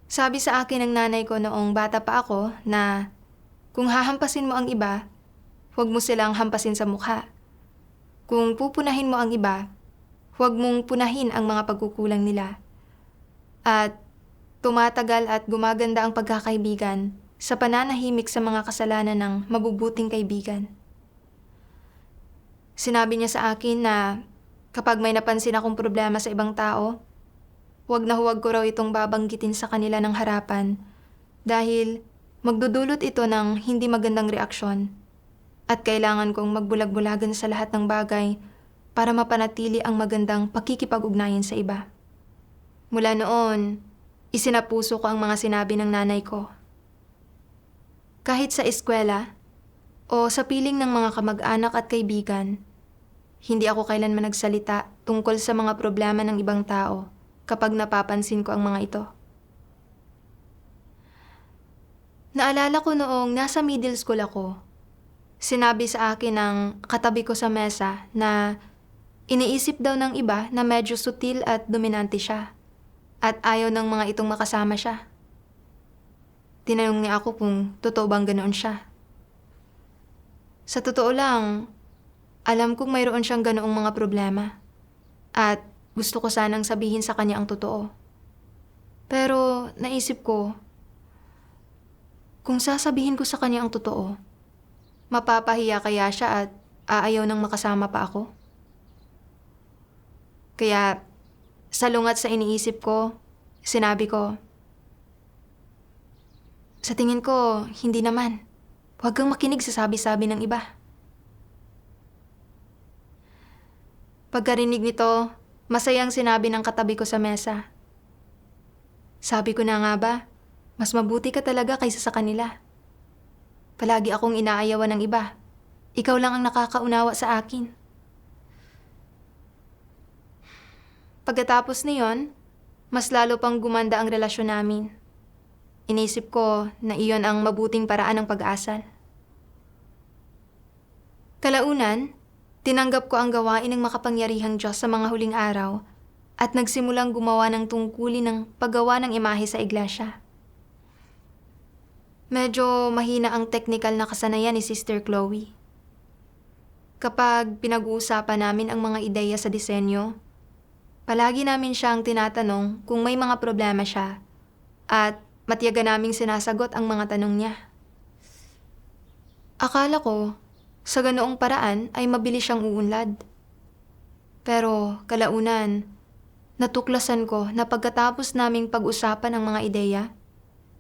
Sabi sa akin ng nanay ko noong bata pa ako na kung hahampasin mo ang iba, huwag mo silang hampasin sa mukha. Kung pupunahin mo ang iba, huwag mong punahin ang mga pagkukulang nila. At tumatagal at gumaganda ang pagkakaibigan sa pananahimik sa mga kasalanan ng mabubuting kaibigan. Sinabi niya sa akin na kapag may napansin akong problema sa ibang tao, huwag na huwag ko raw itong babanggitin sa kanila ng harapan dahil magdudulot ito ng hindi magandang reaksyon at kailangan kong magbulag-bulagan sa lahat ng bagay para mapanatili ang magandang pakikipag-ugnayan sa iba. Mula noon, isinapuso ko ang mga sinabi ng nanay ko. Kahit sa eskwela o sa piling ng mga kamag-anak at kaibigan, hindi ako kailanman nagsalita tungkol sa mga problema ng ibang tao kapag napapansin ko ang mga ito. Naalala ko noong nasa middle school ako, sinabi sa akin ng katabi ko sa mesa na iniisip daw ng iba na medyo sutil at dominante siya at ayaw ng mga itong makasama siya. Tinanong niya ako kung totoo bang ganoon siya. Sa totoo lang, alam kong mayroon siyang ganoong mga problema at gusto ko sanang sabihin sa kanya ang totoo. Pero naisip ko, kung sasabihin ko sa kanya ang totoo, mapapahiya kaya siya at aayaw nang makasama pa ako? Kaya salungat sa iniisip ko, sinabi ko, sa tingin ko, hindi naman. Huwag kang makinig sa sabi-sabi ng iba. Pagkarinig nito, masayang sinabi ng katabi ko sa mesa. Sabi ko na nga ba, mas mabuti ka talaga kaysa sa kanila. Palagi akong inaayawan ng iba. Ikaw lang ang nakakaunawa sa akin. Pagkatapos niyon, mas lalo pang gumanda ang relasyon namin. Inisip ko na iyon ang mabuting paraan ng pag-asal. Kalaunan, tinanggap ko ang gawain ng makapangyarihang Diyos sa mga huling araw at nagsimulang gumawa ng tungkulin ng paggawa ng imahe sa iglesia. Medyo mahina ang technical na kasanayan ni Sister Chloe. Kapag pinag-uusapan namin ang mga ideya sa disenyo, palagi namin siyang tinatanong kung may mga problema siya at matiyaga naming sinasagot ang mga tanong niya. Akala ko, sa ganoong paraan ay mabilis siyang uunlad. Pero kalaunan, natuklasan ko na pagkatapos naming pag-usapan ang mga ideya,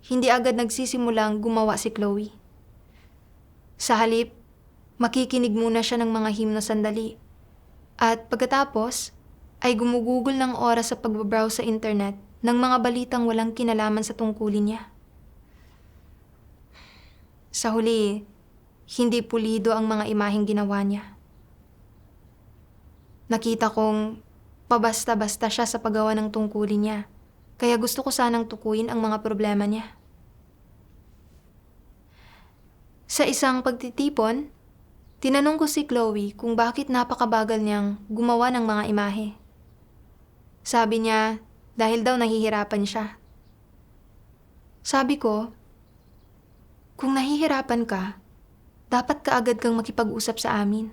hindi agad nagsisimulang gumawa si Chloe. Sa halip, makikinig muna siya ng mga himno sandali. At pagkatapos, ay gumugugol ng oras sa pagbabrowse sa internet ng mga balitang walang kinalaman sa tungkulin niya. Sa huli, hindi pulido ang mga imaheng ginawa niya. Nakita kong pabasta-basta siya sa paggawa ng tungkulin niya, kaya gusto ko sanang tukuyin ang mga problema niya. Sa isang pagtitipon, tinanong ko si Chloe kung bakit napakabagal niyang gumawa ng mga imahe. Sabi niya, dahil daw nahihirapan siya. Sabi ko, kung nahihirapan ka, dapat kaagad kang makipag-usap sa amin.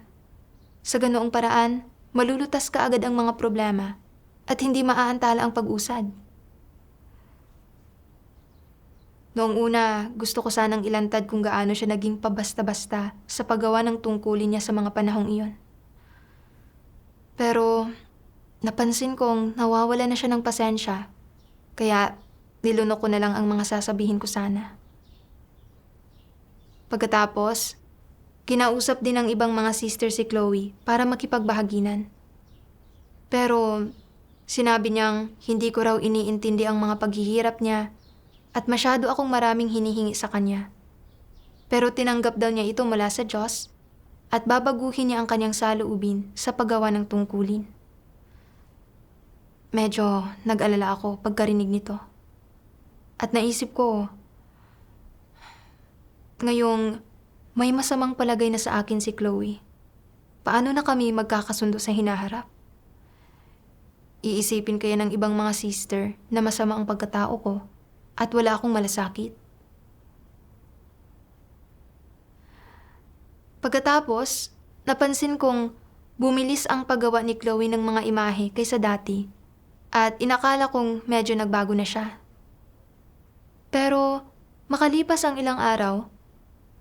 Sa ganoong paraan, malulutas kaagad ang mga problema at hindi maaantala ang pag-usad. Noong una, gusto ko sanang ilantad kung gaano siya naging pabasta-basta sa paggawa ng tungkulin niya sa mga panahong iyon. Pero napansin kong nawawala na siya ng pasensya, kaya nilunok ko na lang ang mga sasabihin ko sana. Pagkatapos, kinausap din ng ibang mga sister si Chloe para makipagbahaginan. Pero sinabi niyang hindi ko raw iniintindi ang mga paghihirap niya at masyado akong maraming hinihingi sa kanya. Pero tinanggap daw niya ito mula sa Diyos at babaguhin niya ang kanyang saloobin sa paggawa ng tungkulin. Medyo nag-alala ako pagkarinig nito. At naisip ko, ngayong may masamang palagay na sa akin si Chloe, paano na kami magkakasundo sa hinaharap? Iisipin kaya ng ibang mga sister na masama ang pagkatao ko at wala akong malasakit. Pagkatapos, napansin kong bumilis ang paggawa ni Chloe ng mga imahe kaysa dati at inakala kong medyo nagbago na siya. Pero makalipas ang ilang araw,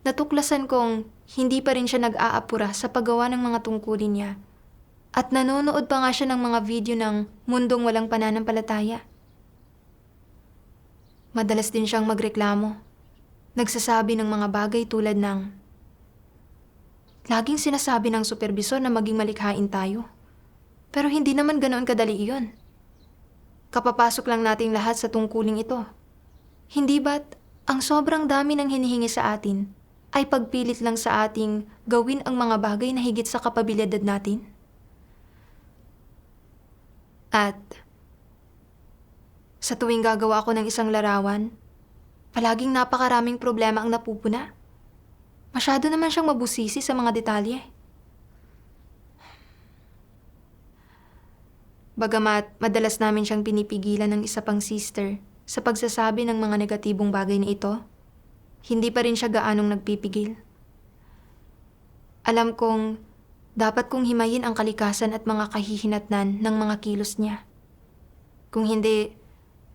natuklasan kong hindi pa rin siya nag-aapura sa paggawa ng mga tungkulin niya at nanonood pa nga siya ng mga video ng mundong walang pananampalataya. Madalas din siyang magreklamo. Nagsasabi ng mga bagay tulad ng, laging sinasabi ng supervisor na maging malikhain tayo. Pero hindi naman ganoon kadali iyon. Kapapasok lang nating lahat sa tungkuling ito. Hindi ba't ang sobrang dami ng hinihingi sa atin ay pagpilit lang sa ating gawin ang mga bagay na higit sa kapabilidad natin? At sa tuwing gagawa ako ng isang larawan, palaging napakaraming problema ang napupuna. Masyado naman siyang mabusisi sa mga detalye. Bagamat madalas namin siyang pinipigilan ng isa pang sister sa pagsasabi ng mga negatibong bagay na ito, hindi pa rin siya gaanong nagpipigil. Alam kong dapat kong himayin ang kalikasan at mga kahihinatnan ng mga kilos niya. Kung hindi,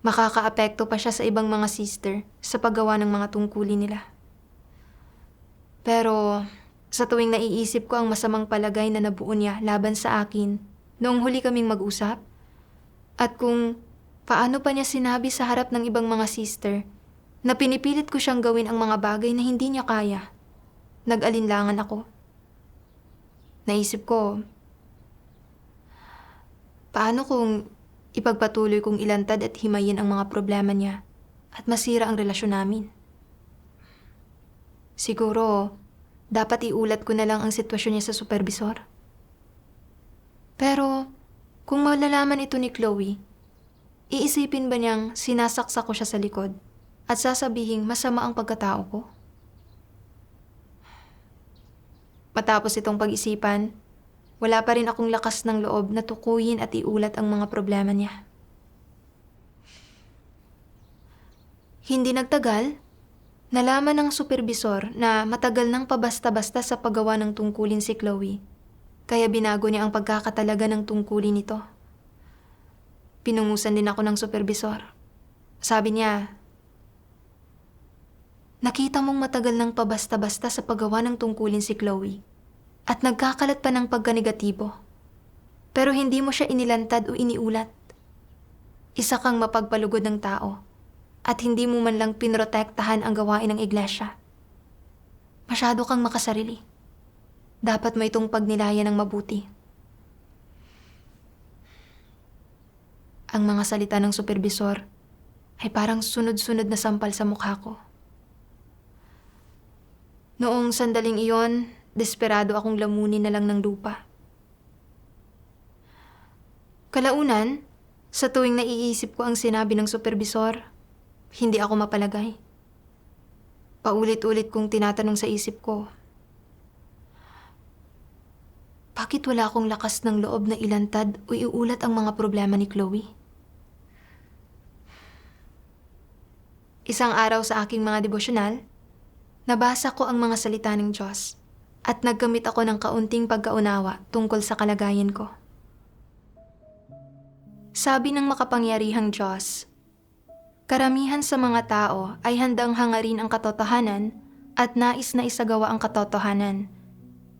makakaapekto pa siya sa ibang mga sister sa paggawa ng mga tungkulin nila. Pero sa tuwing naiisip ko ang masamang palagay na nabuo niya laban sa akin noong huli kaming mag-usap, at kung paano pa niya sinabi sa harap ng ibang mga sister na pinipilit ko siyang gawin ang mga bagay na hindi niya kaya, nag-alinlangan ako. Naisip ko, paano kung ipagpatuloy kong ilantad at himayin ang mga problema niya at masira ang relasyon namin? Siguro, dapat iulat ko na lang ang sitwasyon niya sa supervisor. Pero, kung malalaman ito ni Chloe, iisipin ba niyang sinasaksak ko siya sa likod at sasabihing masama ang pagkatao ko? Matapos itong pag-isipan, wala pa rin akong lakas ng loob na tukuyin at iulat ang mga problema niya. Hindi nagtagal, nalaman ng supervisor na matagal nang pabasta-basta sa paggawa ng tungkulin si Chloe, kaya binago niya ang pagkakatalaga ng tungkulin nito. Pinungusan din ako ng supervisor. Sabi niya, nakita mong matagal nang pabasta-basta sa paggawa ng tungkulin si Chloe at nagkakalat pa ng pagkanegatibo. Pero hindi mo siya inilantad o iniulat. Isa kang mapagpalugod ng tao at hindi mo man lang pinrotektahan ang gawain ng iglesia. Masyado kang makasarili. Dapat mo itong pagnilayan ng mabuti. Ang mga salita ng supervisor ay parang sunod-sunod na sampal sa mukha ko. Noong sandaling iyon, desperado akong lamunin na lang ng lupa. Kalaunan, sa tuwing naiisip ko ang sinabi ng supervisor, hindi ako mapalagay. Paulit-ulit kong tinatanong sa isip ko, bakit wala akong lakas ng loob na ilantad o iulat ang mga problema ni Chloe? Isang araw sa aking mga devosyonal, nabasa ko ang mga salita ng Diyos at nagkamit ako ng kaunting pagkaunawa tungkol sa kalagayan ko. Sabi ng makapangyarihang Diyos, karamihan sa mga tao ay handang hangarin ang katotohanan at nais na isagawa ang katotohanan.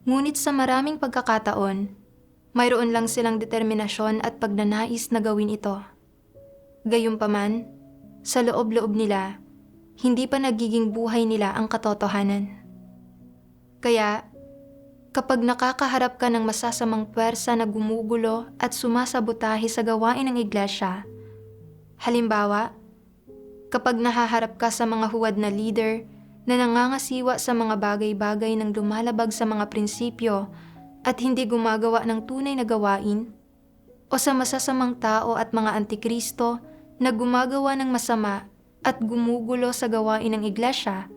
Ngunit sa maraming pagkakataon, mayroon lang silang determinasyon at pagnanais na gawin ito. Gayunpaman, sa loob-loob nila, hindi pa nagiging buhay nila ang katotohanan. Kaya, kapag nakakaharap ka ng masasamang puwersa na gumugulo at sumasabotahe sa gawain ng iglesia, halimbawa, kapag nahaharap ka sa mga huwad na leader na nangangasiwa sa mga bagay-bagay ng lumalabag sa mga prinsipyo at hindi gumagawa ng tunay na gawain, o sa masasamang tao at mga antikristo na gumagawa ng masama at gumugulo sa gawain ng iglesia,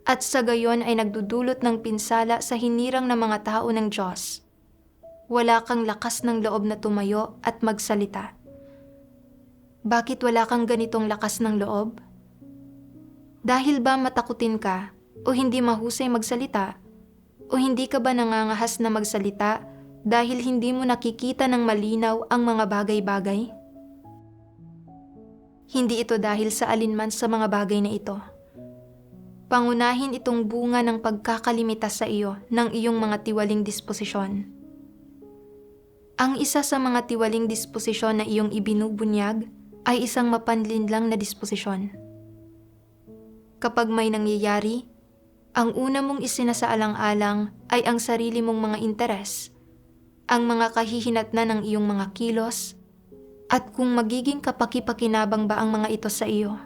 at sa gayon ay nagdudulot ng pinsala sa hinirang ng mga tao ng Diyos, wala kang lakas ng loob na tumayo at magsalita. Bakit wala kang ganitong lakas ng loob? Dahil ba matakutin ka o hindi mahusay magsalita? O hindi ka ba nangangahas na magsalita dahil hindi mo nakikita ng malinaw ang mga bagay-bagay? Hindi ito dahil sa alinman sa mga bagay na ito. Pangunahin itong bunga ng pagkakalimita sa iyo ng iyong mga tiwaling disposisyon. Ang isa sa mga tiwaling disposisyon na iyong ibinubunyag ay isang mapanlinlang na disposisyon. Kapag may nangyayari, ang una mong isinasaalang-alang ay ang sarili mong mga interes, ang mga kahihinatnan ng iyong mga kilos, at kung magiging kapaki-pakinabang ba ang mga ito sa iyo.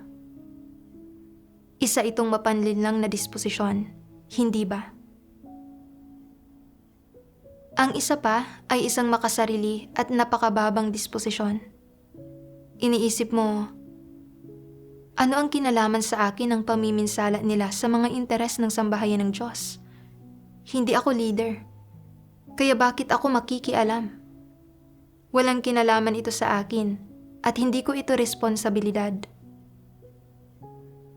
Isa itong mapanlinlang na disposisyon, hindi ba? Ang isa pa ay isang makasarili at napakababang disposisyon. Iniisip mo, ano ang kinalaman sa akin ng pamiminsala nila sa mga interes ng sambahayan ng Diyos? Hindi ako leader. Kaya bakit ako makikialam? Walang kinalaman ito sa akin at hindi ko ito responsibilidad.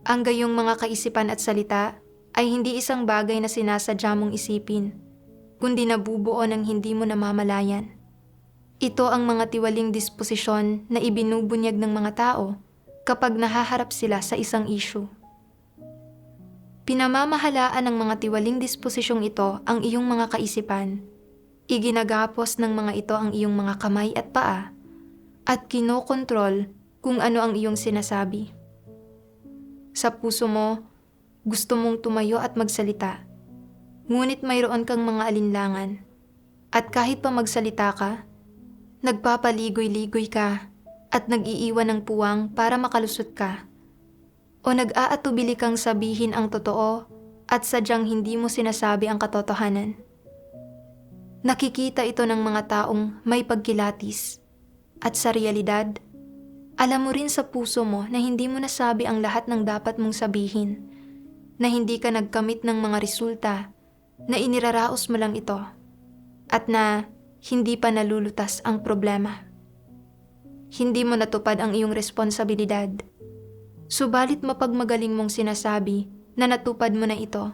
Ang gayong mga kaisipan at salita ay hindi isang bagay na sinasadya mong isipin, kundi nabubuo ng hindi mo namamalayan. Ito ang mga tiwaling disposisyon na ibinubunyag ng mga tao kapag nahaharap sila sa isang issue. Pinamamahalaan ng mga tiwaling disposisyong ito ang iyong mga kaisipan. Iginagapos ng mga ito ang iyong mga kamay at paa at kinokontrol kung ano ang iyong sinasabi. Sa puso mo, gusto mong tumayo at magsalita, ngunit mayroon kang mga alinlangan. At kahit pa magsalita ka, nagpapaligoy-ligoy ka at nag-iiwan ng puwang para makalusot ka. O nag-aatubili kang sabihin ang totoo at sadyang hindi mo sinasabi ang katotohanan. Nakikita ito ng mga taong may pagkilatis. At sa realidad, alam mo rin sa puso mo na hindi mo nasabi ang lahat ng dapat mong sabihin, na hindi ka nagkamit ng mga resulta, na iniraraos mo lang ito, at na hindi pa nalulutas ang problema. Hindi mo natupad ang iyong responsibilidad. Subalit mapagmagaling mong sinasabi na natupad mo na ito,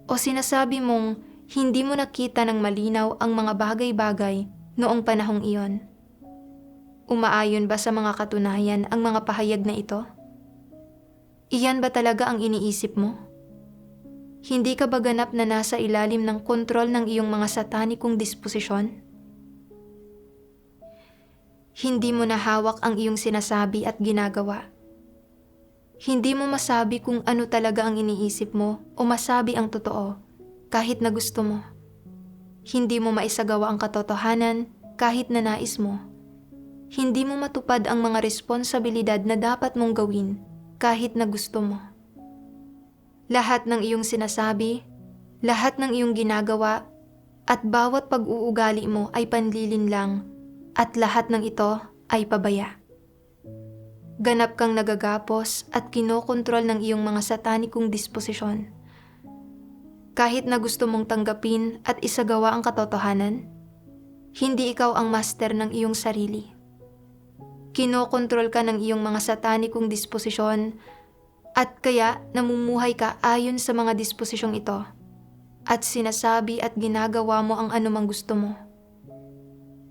o sinasabi mong hindi mo nakita ng malinaw ang mga bagay-bagay noong panahong iyon. Umaayon ba sa mga katunayan ang mga pahayag na ito? Iyan ba talaga ang iniisip mo? Hindi ka ba ganap na nasa ilalim ng kontrol ng iyong mga satanikong disposisyon? Hindi mo na hawak ang iyong sinasabi at ginagawa. Hindi mo masabi kung ano talaga ang iniisip mo o masabi ang totoo kahit na gusto mo. Hindi mo maisagawa ang katotohanan kahit na nais mo. Hindi mo matupad ang mga responsibilidad na dapat mong gawin kahit na gusto mo. Lahat ng iyong sinasabi, lahat ng iyong ginagawa, at bawat pag-uugali mo ay panlilin lang, at lahat ng ito ay pabaya. Ganap kang nagagapos at kinokontrol ng iyong mga satanikong disposisyon. Kahit na gusto mong tanggapin at isagawa ang katotohanan, hindi ikaw ang master ng iyong sarili. Kinokontrol ka ng iyong mga satanikong disposisyon at kaya namumuhay ka ayon sa mga disposisyong ito at sinasabi at ginagawa mo ang anumang gusto mo.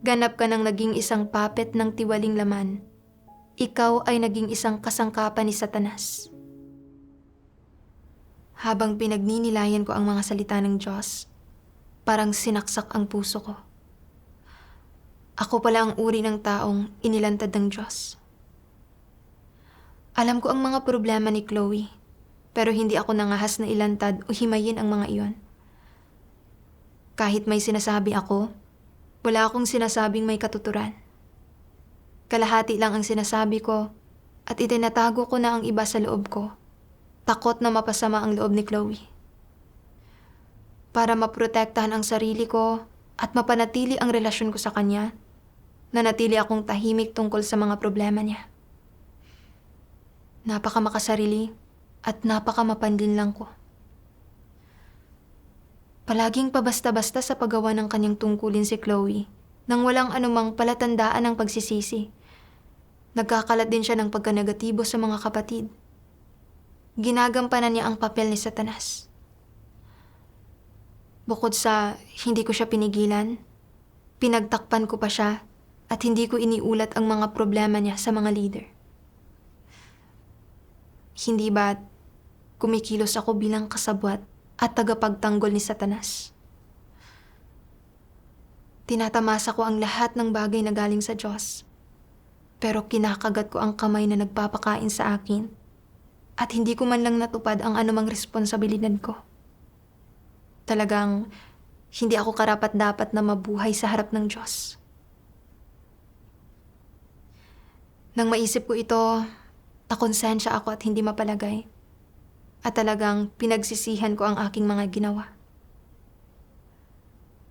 Ganap ka ng naging isang puppet ng tiwaling laman. Ikaw ay naging isang kasangkapan ni Satanas. Habang pinagninilayan ko ang mga salita ng Diyos, parang sinaksak ang puso ko. Ako pala ang uri ng taong inilantad ng Diyos. Alam ko ang mga problema ni Chloe, pero hindi ako nangahas na ilantad o himayin ang mga iyon. Kahit may sinasabi ako, wala akong sinasabing may katuturan. Kalahati lang ang sinasabi ko at itinatago ko na ang iba sa loob ko, takot na mapasama ang loob ni Chloe. Para maprotektahan ang sarili ko at mapanatili ang relasyon ko sa kanya, nanatili akong tahimik tungkol sa mga problema niya. Napakamakasarili at napakamapanlinlang ko. Palaging pabasta-basta sa paggawa ng kanyang tungkulin si Chloe nang walang anumang palatandaan ng pagsisisi. Nagkakalat din siya ng pagkanegatibo sa mga kapatid. Ginagampanan niya ang papel ni Satanas. Bukod sa hindi ko siya pinigilan, pinagtakpan ko pa siya at hindi ko iniulat ang mga problema niya sa mga leader. Hindi ba't kumikilos ako bilang kasabwat at tagapagtanggol ni Satanas? Tinatamasa ko ang lahat ng bagay na galing sa Diyos, pero kinakagat ko ang kamay na nagpapakain sa akin at hindi ko man lang natupad ang anumang responsibilidad ko. Talagang hindi ako karapat-dapat na mabuhay sa harap ng Diyos. Nang maisip ko ito, nakonsensya ako at hindi mapalagay. At talagang pinagsisihan ko ang aking mga ginawa.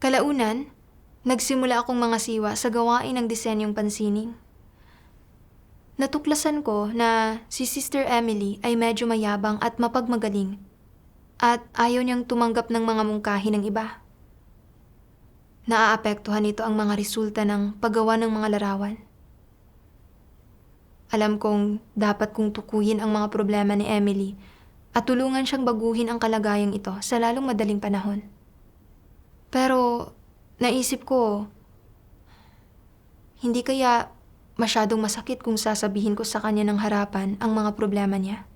Kalaunan, nagsimula akong mga siwa sa gawain ng disenyong pansining. Natuklasan ko na si Sister Emily ay medyo mayabang at mapagmagaling at ayaw niyang tumanggap ng mga mungkahi ng iba. Naaapektuhan nito ang mga resulta ng paggawa ng mga larawan. Alam kong dapat kong tukuyin ang mga problema ni Emily at tulungan siyang baguhin ang kalagayang ito sa lalong madaling panahon. Pero naisip ko, hindi kaya masyadong masakit kung sasabihin ko sa kanya ng harapan ang mga problema niya?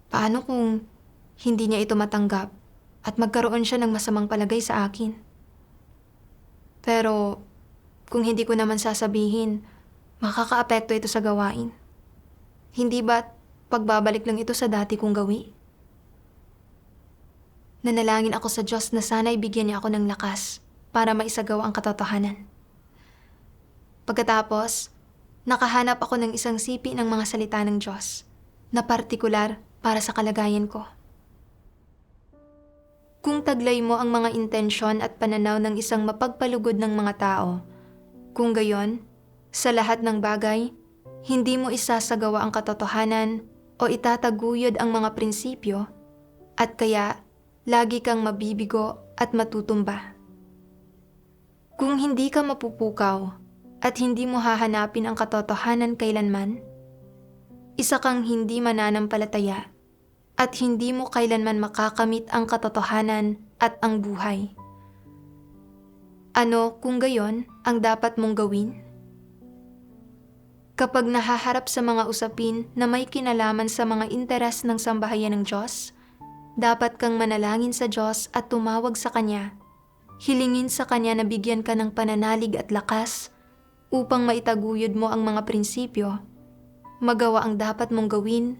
Paano kung hindi niya ito matanggap at magkaroon siya ng masamang palagay sa akin? Pero kung hindi ko naman sasabihin, makakaapekto ito sa gawain. Hindi ba't pagbabalik lang ito sa dati kong gawi? Nanalangin ako sa Diyos na sana'y bigyan niya ako ng lakas para maisagawa ang katotohanan. Pagkatapos, nakahanap ako ng isang sipi ng mga salita ng Diyos na partikular para sa kalagayan ko. Kung taglay mo ang mga intensyon at pananaw ng isang mapagpalugod ng mga tao, kung gayon, sa lahat ng bagay, hindi mo isasagawa ang katotohanan o itataguyod ang mga prinsipyo at kaya lagi kang mabibigo at matutumba. Kung hindi ka mapupukaw at hindi mo hahanapin ang katotohanan kailanman, isa kang hindi mananampalataya at hindi mo kailanman makakamit ang katotohanan at ang buhay. Ano kung gayon ang dapat mong gawin? Kapag nahaharap sa mga usapin na may kinalaman sa mga interes ng sambahayan ng Diyos, dapat kang manalangin sa Diyos at tumawag sa Kanya. Hilingin sa Kanya na bigyan ka ng pananalig at lakas upang maitaguyod mo ang mga prinsipyo, magawa ang dapat mong gawin,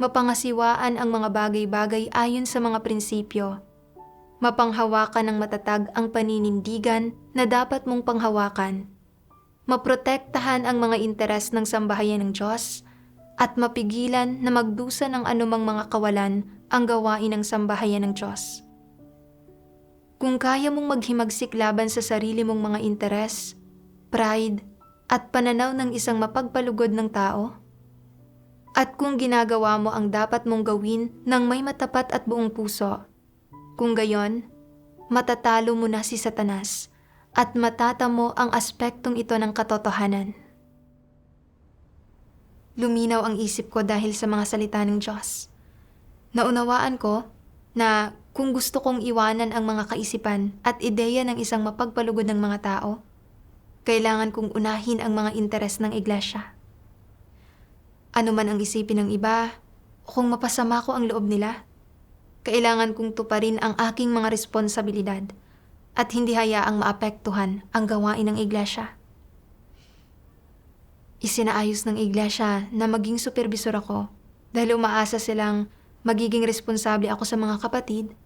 mapangasiwaan ang mga bagay-bagay ayon sa mga prinsipyo, mapanghawakan ng matatag ang paninindigan na dapat mong panghawakan, maprotektahan ang mga interes ng sambahayan ng Diyos, at mapigilan na magdusa ng anumang mga kawalan ang gawain ng sambahayan ng Diyos. Kung kaya mong maghimagsik laban sa sarili mong mga interes, pride, at pananaw ng isang mapagpalugod ng tao, at kung ginagawa mo ang dapat mong gawin ng may matapat at buong puso, kung gayon, matatalo mo na si Satanas at matatamo ang aspektong ito ng katotohanan. Luminaw ang isip ko dahil sa mga salita ng Diyos. Naunawaan ko na kung gusto kong iwanan ang mga kaisipan at ideya ng isang mapagpalugod ng mga tao, kailangan kong unahin ang mga interes ng iglesia. Ano man ang isipin ng iba, o kung mapasama ko ang loob nila, kailangan kong tuparin ang aking mga responsibilidad at hindi hayaang maapektuhan ang gawain ng iglesia. Isinaayos ng iglesia na maging supervisor ako dahil umaasa silang magiging responsable ako sa mga kapatid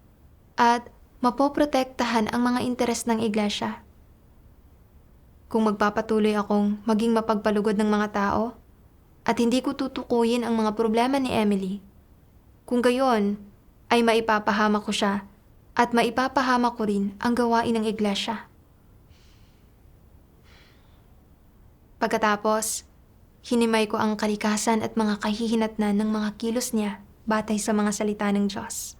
at mapoprotektahan ang mga interes ng iglesia. Kung magpapatuloy akong maging mapagpalugod ng mga tao at hindi ko tutukuyin ang mga problema ni Emily, kung gayon ay maipapahamak ko siya at maipapahamak ko rin ang gawain ng iglesia. Pagkatapos, hinimay ko ang kalikasan at mga kahihinatnan ng mga kilos niya batay sa mga salita ng Diyos.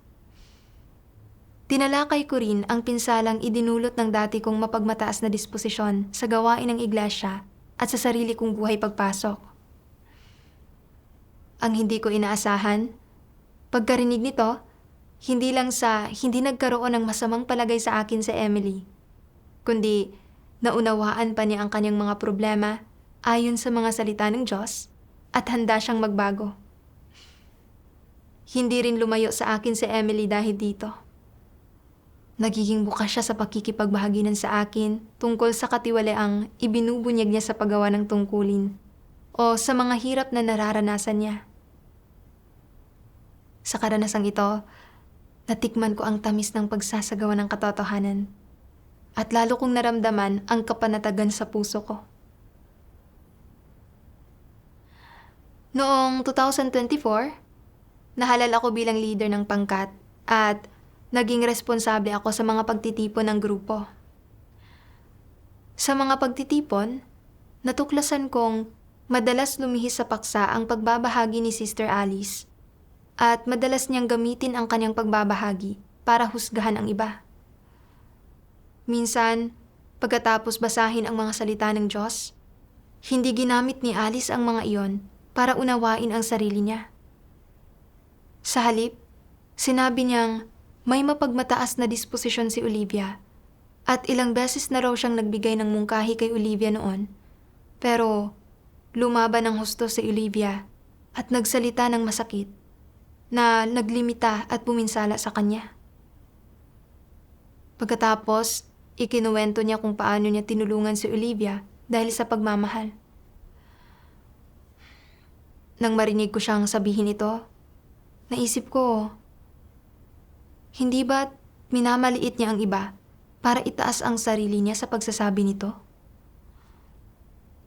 Tinalakay ko rin ang pinsalang idinulot ng dati kong mapagmataas na disposisyon sa gawain ng iglesia at sa sarili kong buhay pagpasok. ang hindi ko inaasahan. Pagkarinig nito, hindi nagkaroon ng masamang palagay sa akin si Emily, kundi naunawaan pa niya ang kanyang mga problema ayon sa mga salita ng Diyos at handa siyang magbago. Hindi rin lumayo sa akin si Emily dahil dito. Nagiging bukas siya sa pakikipagbahaginan sa akin tungkol sa katiwaliang ibinubunyag niya sa paggawa ng tungkulin o sa mga hirap na nararanasan niya. Sa karanasang ito, natikman ko ang tamis ng pagsasagawa ng katotohanan at lalo kong naramdaman ang kapanatagan sa puso ko. Noong 2024, nahalal ako bilang leader ng pangkat at naging responsable ako sa mga pagtitipon ng grupo. Sa mga pagtitipon, natuklasan kong madalas lumihis sa paksa ang pagbabahagi ni Sister Alice at madalas niyang gamitin ang kanyang pagbabahagi para husgahan ang iba. Minsan, pagkatapos basahin ang mga salita ng Diyos, hindi ginamit ni Alice ang mga iyon para unawain ang sarili niya. Sa halip, sinabi niyang may mapagmataas na disposisyon si Olivia at ilang beses na raw siyang nagbigay ng mungkahi kay Olivia noon. Pero lumaban ng husto si Olivia at nagsalita ng masakit na naglimita at puminsala sa kanya. Pagkatapos, ikinuwento niya kung paano niya tinulungan si Olivia dahil sa pagmamahal. Nang marinig ko siyang sabihin ito, naisip ko, hindi ba't minamaliit niya ang iba para itaas ang sarili niya sa pagsasabi nito?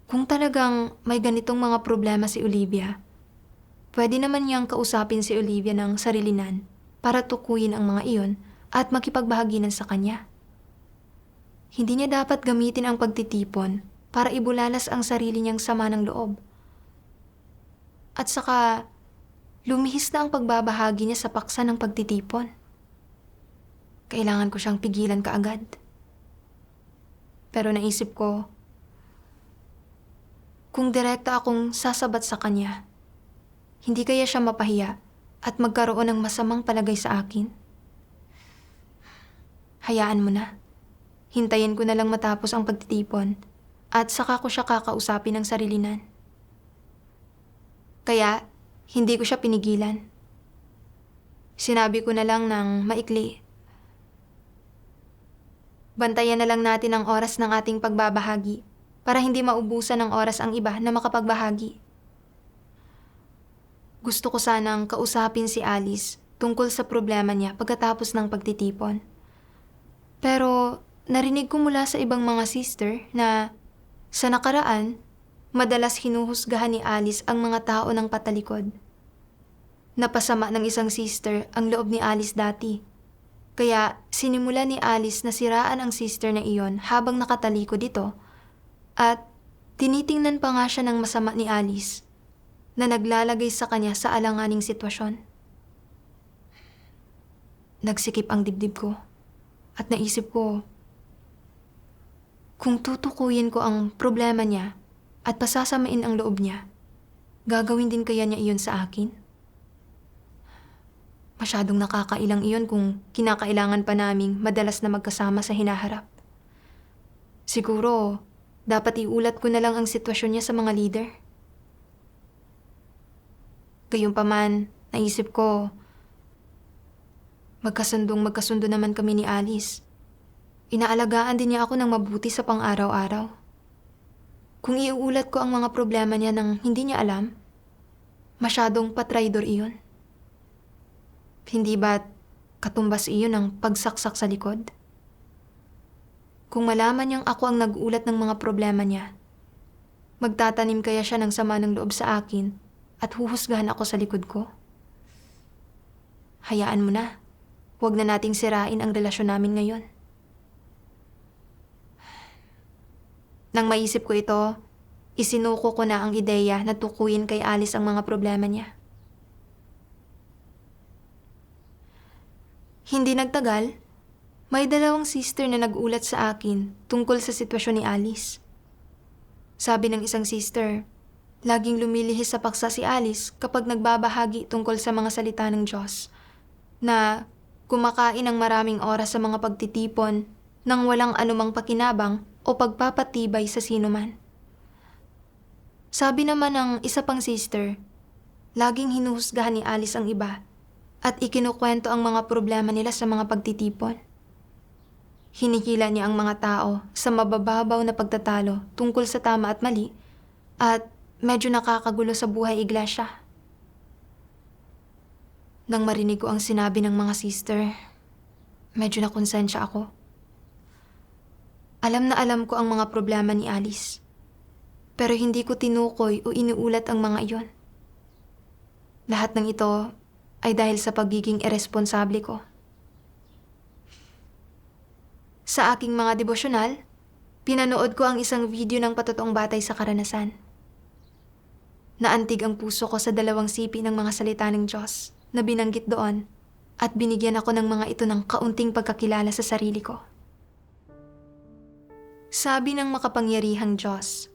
Kung talagang may ganitong mga problema si Olivia, pwede naman niyang kausapin si Olivia ng sarilinan para tukuyin ang mga iyon at makipagbahaginan sa kanya. Hindi niya dapat gamitin ang pagtitipon para ibulalas ang sarili niyang sama ng loob. At saka, lumihis na ang pagbabahagi niya sa paksa ng pagtitipon. Kailangan ko siyang pigilan kaagad. Pero naisip ko, kung direkta akong sasabat sa kanya, hindi kaya siya mapahiya at magkaroon ng masamang palagay sa akin? Hayaan mo na. Hintayin ko na lang matapos ang pagtitipon at saka ko siya kakausapin ng sarilinan. Kaya, hindi ko siya pinigilan. Sinabi ko na lang ng maikli, bantayan na lang natin ang oras ng ating pagbabahagi para hindi maubusan ng oras ang iba na makapagbahagi. Gusto ko sanang kausapin si Alice tungkol sa problema niya pagkatapos ng pagtitipon. Pero narinig ko mula sa ibang mga sister na sa nakaraan, madalas hinuhusgahan ni Alice ang mga tao ng patalikod. Napasama ng isang sister ang loob ni Alice dati. Kaya sinimula ni Alice na siraan ang sister na iyon habang nakatalikod ito at tinitingnan pa nga siya ng masama ni Alice na naglalagay sa kanya sa alanganing sitwasyon. Nagsikip ang dibdib ko at naisip ko, kung tutukuyin ko ang problema niya at pasasamain ang loob niya, gagawin din kaya niya iyon sa akin? Masyadong nakakailang iyon kung kinakailangan pa naming madalas na magkasama sa hinaharap. Siguro, dapat iulat ko na lang ang sitwasyon niya sa mga leader. Gayunpaman, naisip ko, magkasundo naman kami ni Alice. Inaalagaan din niya ako ng mabuti sa pang-araw-araw. Kung iuulat ko ang mga problema niya nang hindi niya alam, masyadong patraidor iyon. Hindi ba't katumbas iyon ng pagsaksak sa likod? Kung malaman niyang ako ang nag-ulat ng mga problema niya, magtatanim kaya siya ng sama ng loob sa akin at huhusgahan ako sa likod ko? Hayaan mo na. Huwag na nating sirain ang relasyon namin ngayon. Nang maisip ko ito, isinuko ko na ang ideya na tukuyin kay Alice ang mga problema niya. Hindi nagtagal, may dalawang sister na nag-ulat sa akin tungkol sa sitwasyon ni Alice. Sabi ng isang sister, Laging lumilihis sa paksa si Alice kapag nagbabahagi tungkol sa mga salita ng Diyos, na kumakain ng maraming oras sa mga pagtitipon nang walang anumang pakinabang o pagpapatibay sa sinuman. Sabi naman ng isa pang sister, laging hinuhusgahan ni Alice ang iba at ikinukwento ang mga problema nila sa mga pagtitipon. Hinihila niya ang mga tao sa mabababaw na pagtatalo tungkol sa tama at mali at medyo nakakagulo sa buhay iglesia. Nang marinig ko ang sinabi ng mga sister, medyo nakonsensya ako. Alam na alam ko ang mga problema ni Alice, pero hindi ko tinukoy o iniulat ang mga iyon. Lahat ng ito ay dahil sa pagiging irresponsable ko. Sa aking mga devosyonal, pinanood ko ang isang video ng patotoong batay sa karanasan. Naantig ang puso ko sa 2 sipi ng mga salita ng Diyos na binanggit doon at binigyan ako ng mga ito ng kaunting pagkakilala sa sarili ko. Sabi ng makapangyarihang Diyos,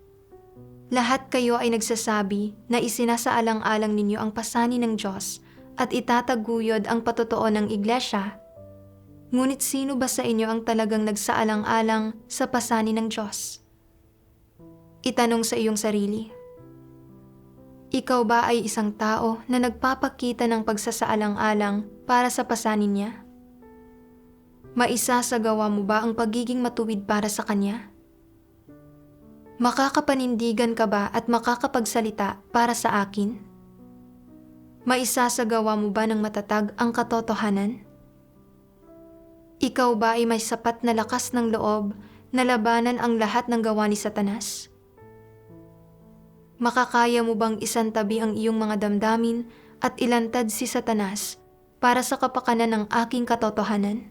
lahat kayo ay nagsasabi na isinasaalang-alang ninyo ang pasanin ng Diyos at itataguyod ang patotoo ng iglesia. Ngunit sino ba sa inyo ang talagang nagsaalang-alang sa pasanin ng Diyos? Itanong sa iyong sarili. Ikaw ba ay isang tao na nagpapakita ng pagsasaalang-alang para sa pasanin niya? Maisasagawa mo ba ang pagiging matuwid para sa Kanya? Makakapanindigan ka ba at makakapagsalita para sa akin? Maisasagawa mo ba ng matatag ang katotohanan? Ikaw ba ay may sapat na lakas ng loob na labanan ang lahat ng gawa ni Satanas? Makakaya mo bang isantabi ang iyong mga damdamin at ilantad si Satanas para sa kapakanan ng aking katotohanan?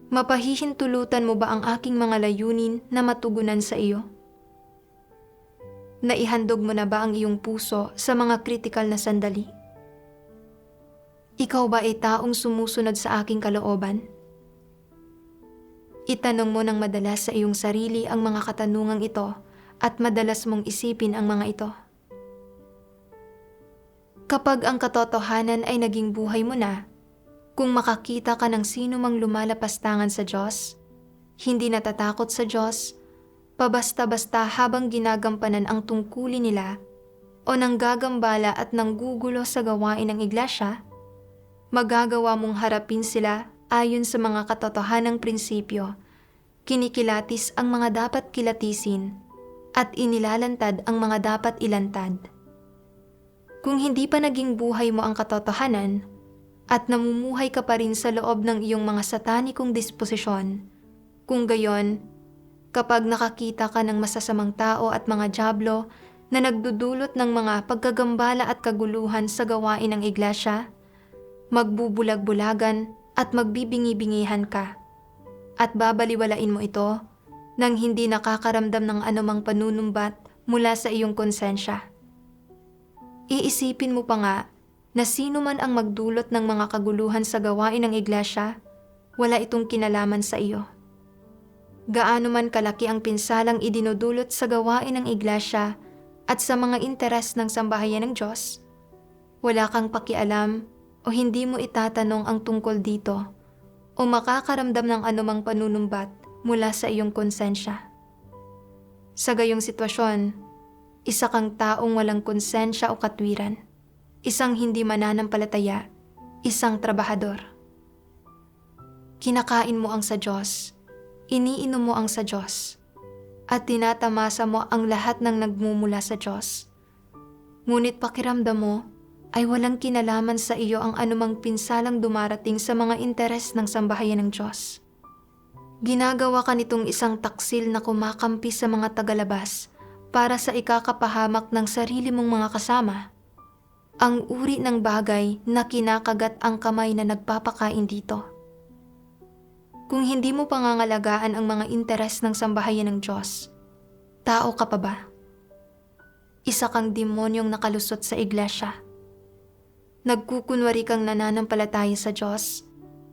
Mapahihintulutan mo ba ang aking mga layunin na matugunan sa iyo? Naihandog mo na ba ang iyong puso sa mga kritikal na sandali? Ikaw ba ay taong sumusunod sa aking kalooban? Itanong mo ng madalas sa iyong sarili ang mga katanungang ito at madalas mong isipin ang mga ito. Kapag ang katotohanan ay naging buhay mo na, kung makakita ka ng sino mang lumalapastangan sa Diyos, hindi natatakot sa Diyos, pabasta-basta habang ginagampanan ang tungkulin nila, o nanggagambala at nanggugulo sa gawain ng iglesia, magagawa mong harapin sila ayon sa mga katotohanang prinsipyo, kinikilatis ang mga dapat kilatisin, at inilalantad ang mga dapat ilantad. Kung hindi pa naging buhay mo ang katotohanan, at namumuhay ka pa rin sa loob ng iyong mga satanikong disposisyon, kung gayon, kapag nakakita ka ng masasamang tao at mga dyablo na nagdudulot ng mga pagkagambala at kaguluhan sa gawain ng iglesia, magbubulag-bulagan at magbibingi-bingihan ka, at babaliwalain mo ito nang hindi nakakaramdam ng anumang panunumbat mula sa iyong konsensya. Iisipin mo pa nga na sino man ang magdulot ng mga kaguluhan sa gawain ng iglesia, wala itong kinalaman sa iyo. Gaano man kalaki ang pinsalang idinudulot sa gawain ng iglesia at sa mga interes ng sambahayan ng Diyos, wala kang pakialam o hindi mo itatanong ang tungkol dito o makakaramdam ng anumang panunumbat mula sa iyong konsensya. Sa gayong sitwasyon, isa kang taong walang konsensya o katwiran, isang hindi mananampalataya, isang trabahador. Kinakain mo ang sa Diyos, iniinom mo ang sa Diyos, at tinatamasa mo ang lahat ng nagmumula sa Diyos. Ngunit pakiramdam mo ay walang kinalaman sa iyo ang anumang pinsalang dumarating sa mga interes ng sambahayan ng Diyos. Ginagawa ka nitong isang taksil na kumakampi sa mga tagalabas para sa ikakapahamak ng sarili mong mga kasama. Ang uri ng bagay na kinakagat ang kamay na nagpapakain dito. Kung hindi mo pangangalagaan ang mga interes ng sambahayan ng Diyos, tao ka pa ba? Isa kang demonyong nakalusot sa iglesia. Nagkukunwari kang nananampalataya sa Diyos,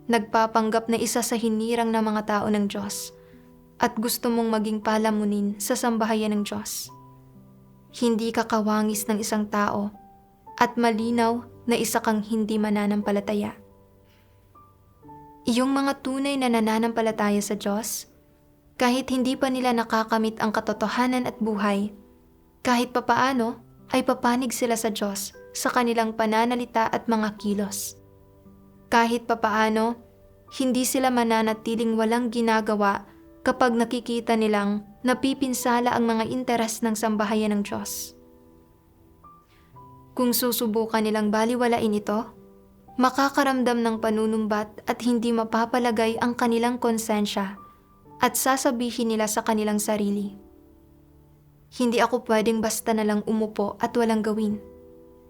nagpapanggap na isa sa hinirang na mga tao ng Diyos, at gusto mong maging palamunin sa sambahayan ng Diyos. hindi ka kawangis ng isang tao, at malinaw na isa kang hindi mananampalataya. Iyong mga tunay na nananampalataya sa Diyos, kahit hindi pa nila nakakamit ang katotohanan at buhay, kahit papaano ay papanig sila sa Diyos sa kanilang pananalita at mga kilos. Kahit papaano, hindi sila mananatiling walang ginagawa kapag nakikita nilang napipinsala ang mga interes ng sambahayan ng Diyos. Kung susubukan nilang baliwalain ito, makakaramdam ng panunumbat at hindi mapapalagay ang kanilang konsensya at sasabihin nila sa kanilang sarili, "Hindi ako pwedeng basta na lang umupo at walang gawin.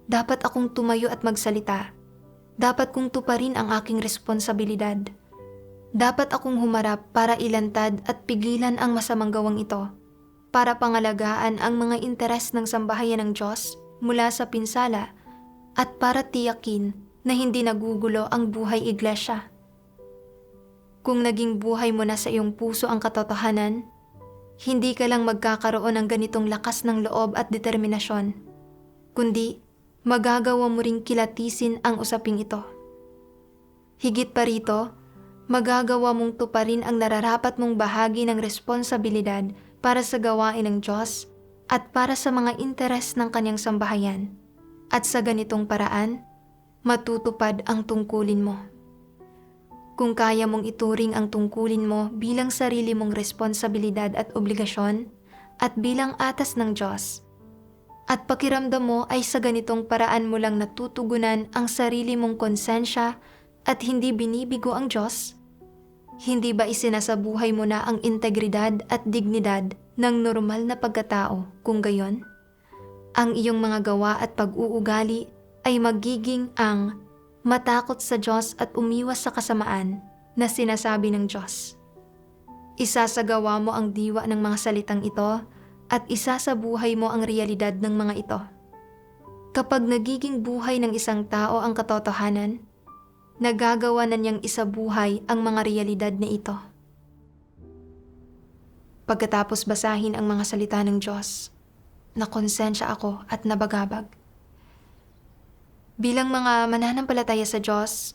Dapat akong tumayo at magsalita. Dapat kong tuparin ang aking responsibilidad. Dapat akong humarap para ilantad at pigilan ang masamang gawang ito, para pangalagaan ang mga interes ng sambahayan ng Diyos mula sa pinsala at para tiyakin na hindi nagugulo ang buhay iglesia." Kung naging buhay mo na sa iyong puso ang katotohanan, hindi ka lang magkakaroon ng ganitong lakas ng loob at determinasyon, kundi magagawa mo ring kilatisin ang usaping ito. Higit pa rito, magagawa mong tuparin ang nararapat mong bahagi ng responsibilidad para sa gawain ng Diyos at para sa mga interes ng kanyang sambahayan. At sa ganitong paraan, matutupad ang tungkulin mo. Kung kaya mong ituring ang tungkulin mo bilang sarili mong responsibilidad at obligasyon at bilang atas ng Diyos, at pakiramdam mo ay sa ganitong paraan mo lang natutugunan ang sarili mong konsensya at hindi binibigo ang Diyos, hindi ba isinasabuhay mo na ang integridad at dignidad ng normal na pagkatao kung gayon? Ang iyong mga gawa at pag-uugali ay magiging ang matakot sa Diyos at umiwas sa kasamaan na sinasabi ng Diyos. Isasagawa mo ang diwa ng mga salitang ito at isasabuhay mo ang realidad ng mga ito. Kapag nagiging buhay ng isang tao ang katotohanan, nagagawa na niyang isabuhay ang mga realidad na ito. Pagkatapos basahin ang mga salita ng Diyos, nakonsensya ako at nabagabag. Bilang mga mananampalataya sa Diyos,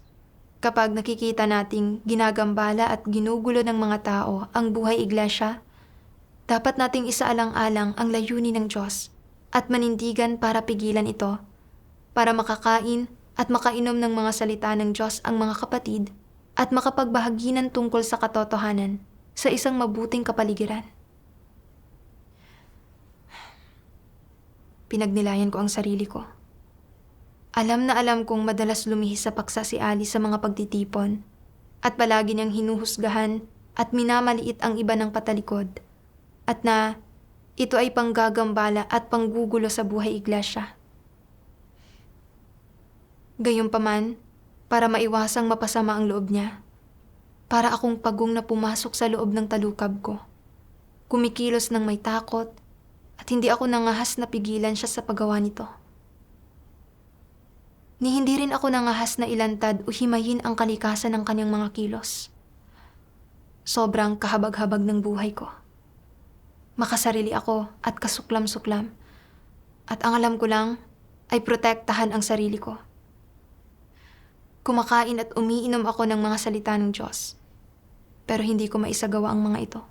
kapag nakikita nating ginagambala at ginugulo ng mga tao ang buhay iglesia, dapat nating isaalang-alang ang layunin ng Diyos at manindigan para pigilan ito, para makakain at makainom ng mga salita ng Diyos ang mga kapatid at makapagbahaginan tungkol sa katotohanan sa isang mabuting kapaligiran. Pinagnilayan ko ang sarili ko. Alam na alam kong madalas lumihis sa paksa si Ali sa mga pagtitipon at palagi niyang hinuhusgahan at minamaliit ang iba ng patalikod at na ito ay panggagambala at panggugulo sa buhay iglesia. Gayunpaman, para maiwasang mapasama ang loob niya, para akong pagong na pumasok sa loob ng talukab ko, kumikilos ng may takot at hindi ako nangahas na pigilan siya sa paggawa nito. Ni hindi rin ako nangahas na ilantad o himayin ang kalikasan ng kanyang mga kilos. Sobrang kahabag-habag ng buhay ko. Makasarili ako at kasuklam-suklam. At ang alam ko lang ay protektahan ang sarili ko. Kumakain at umiinom ako ng mga salita ng Diyos. Pero hindi ko maisagawa ang mga ito.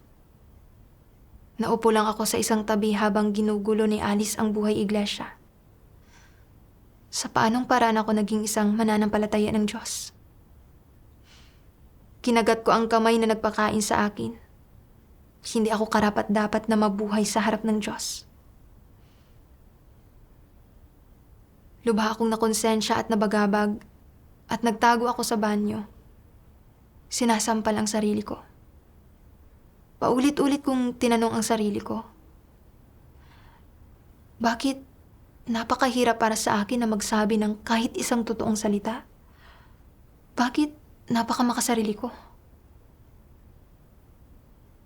Naupo lang ako sa isang tabi habang ginugulo ni Alice ang buhay iglesia. Sa paanong paraan ako naging isang mananampalataya ng Diyos? Kinagat ko ang kamay na nagpakain sa akin. Hindi ako karapat-dapat na mabuhay sa harap ng Diyos. Lubha akong nakonsensya at nabagabag at nagtago ako sa banyo. Sinasampal ang sarili ko. Paulit-ulit kong tinanong ang sarili ko, bakit napakahirap para sa akin na magsabi ng kahit isang totoong salita? Bakit napakamakasarili ko?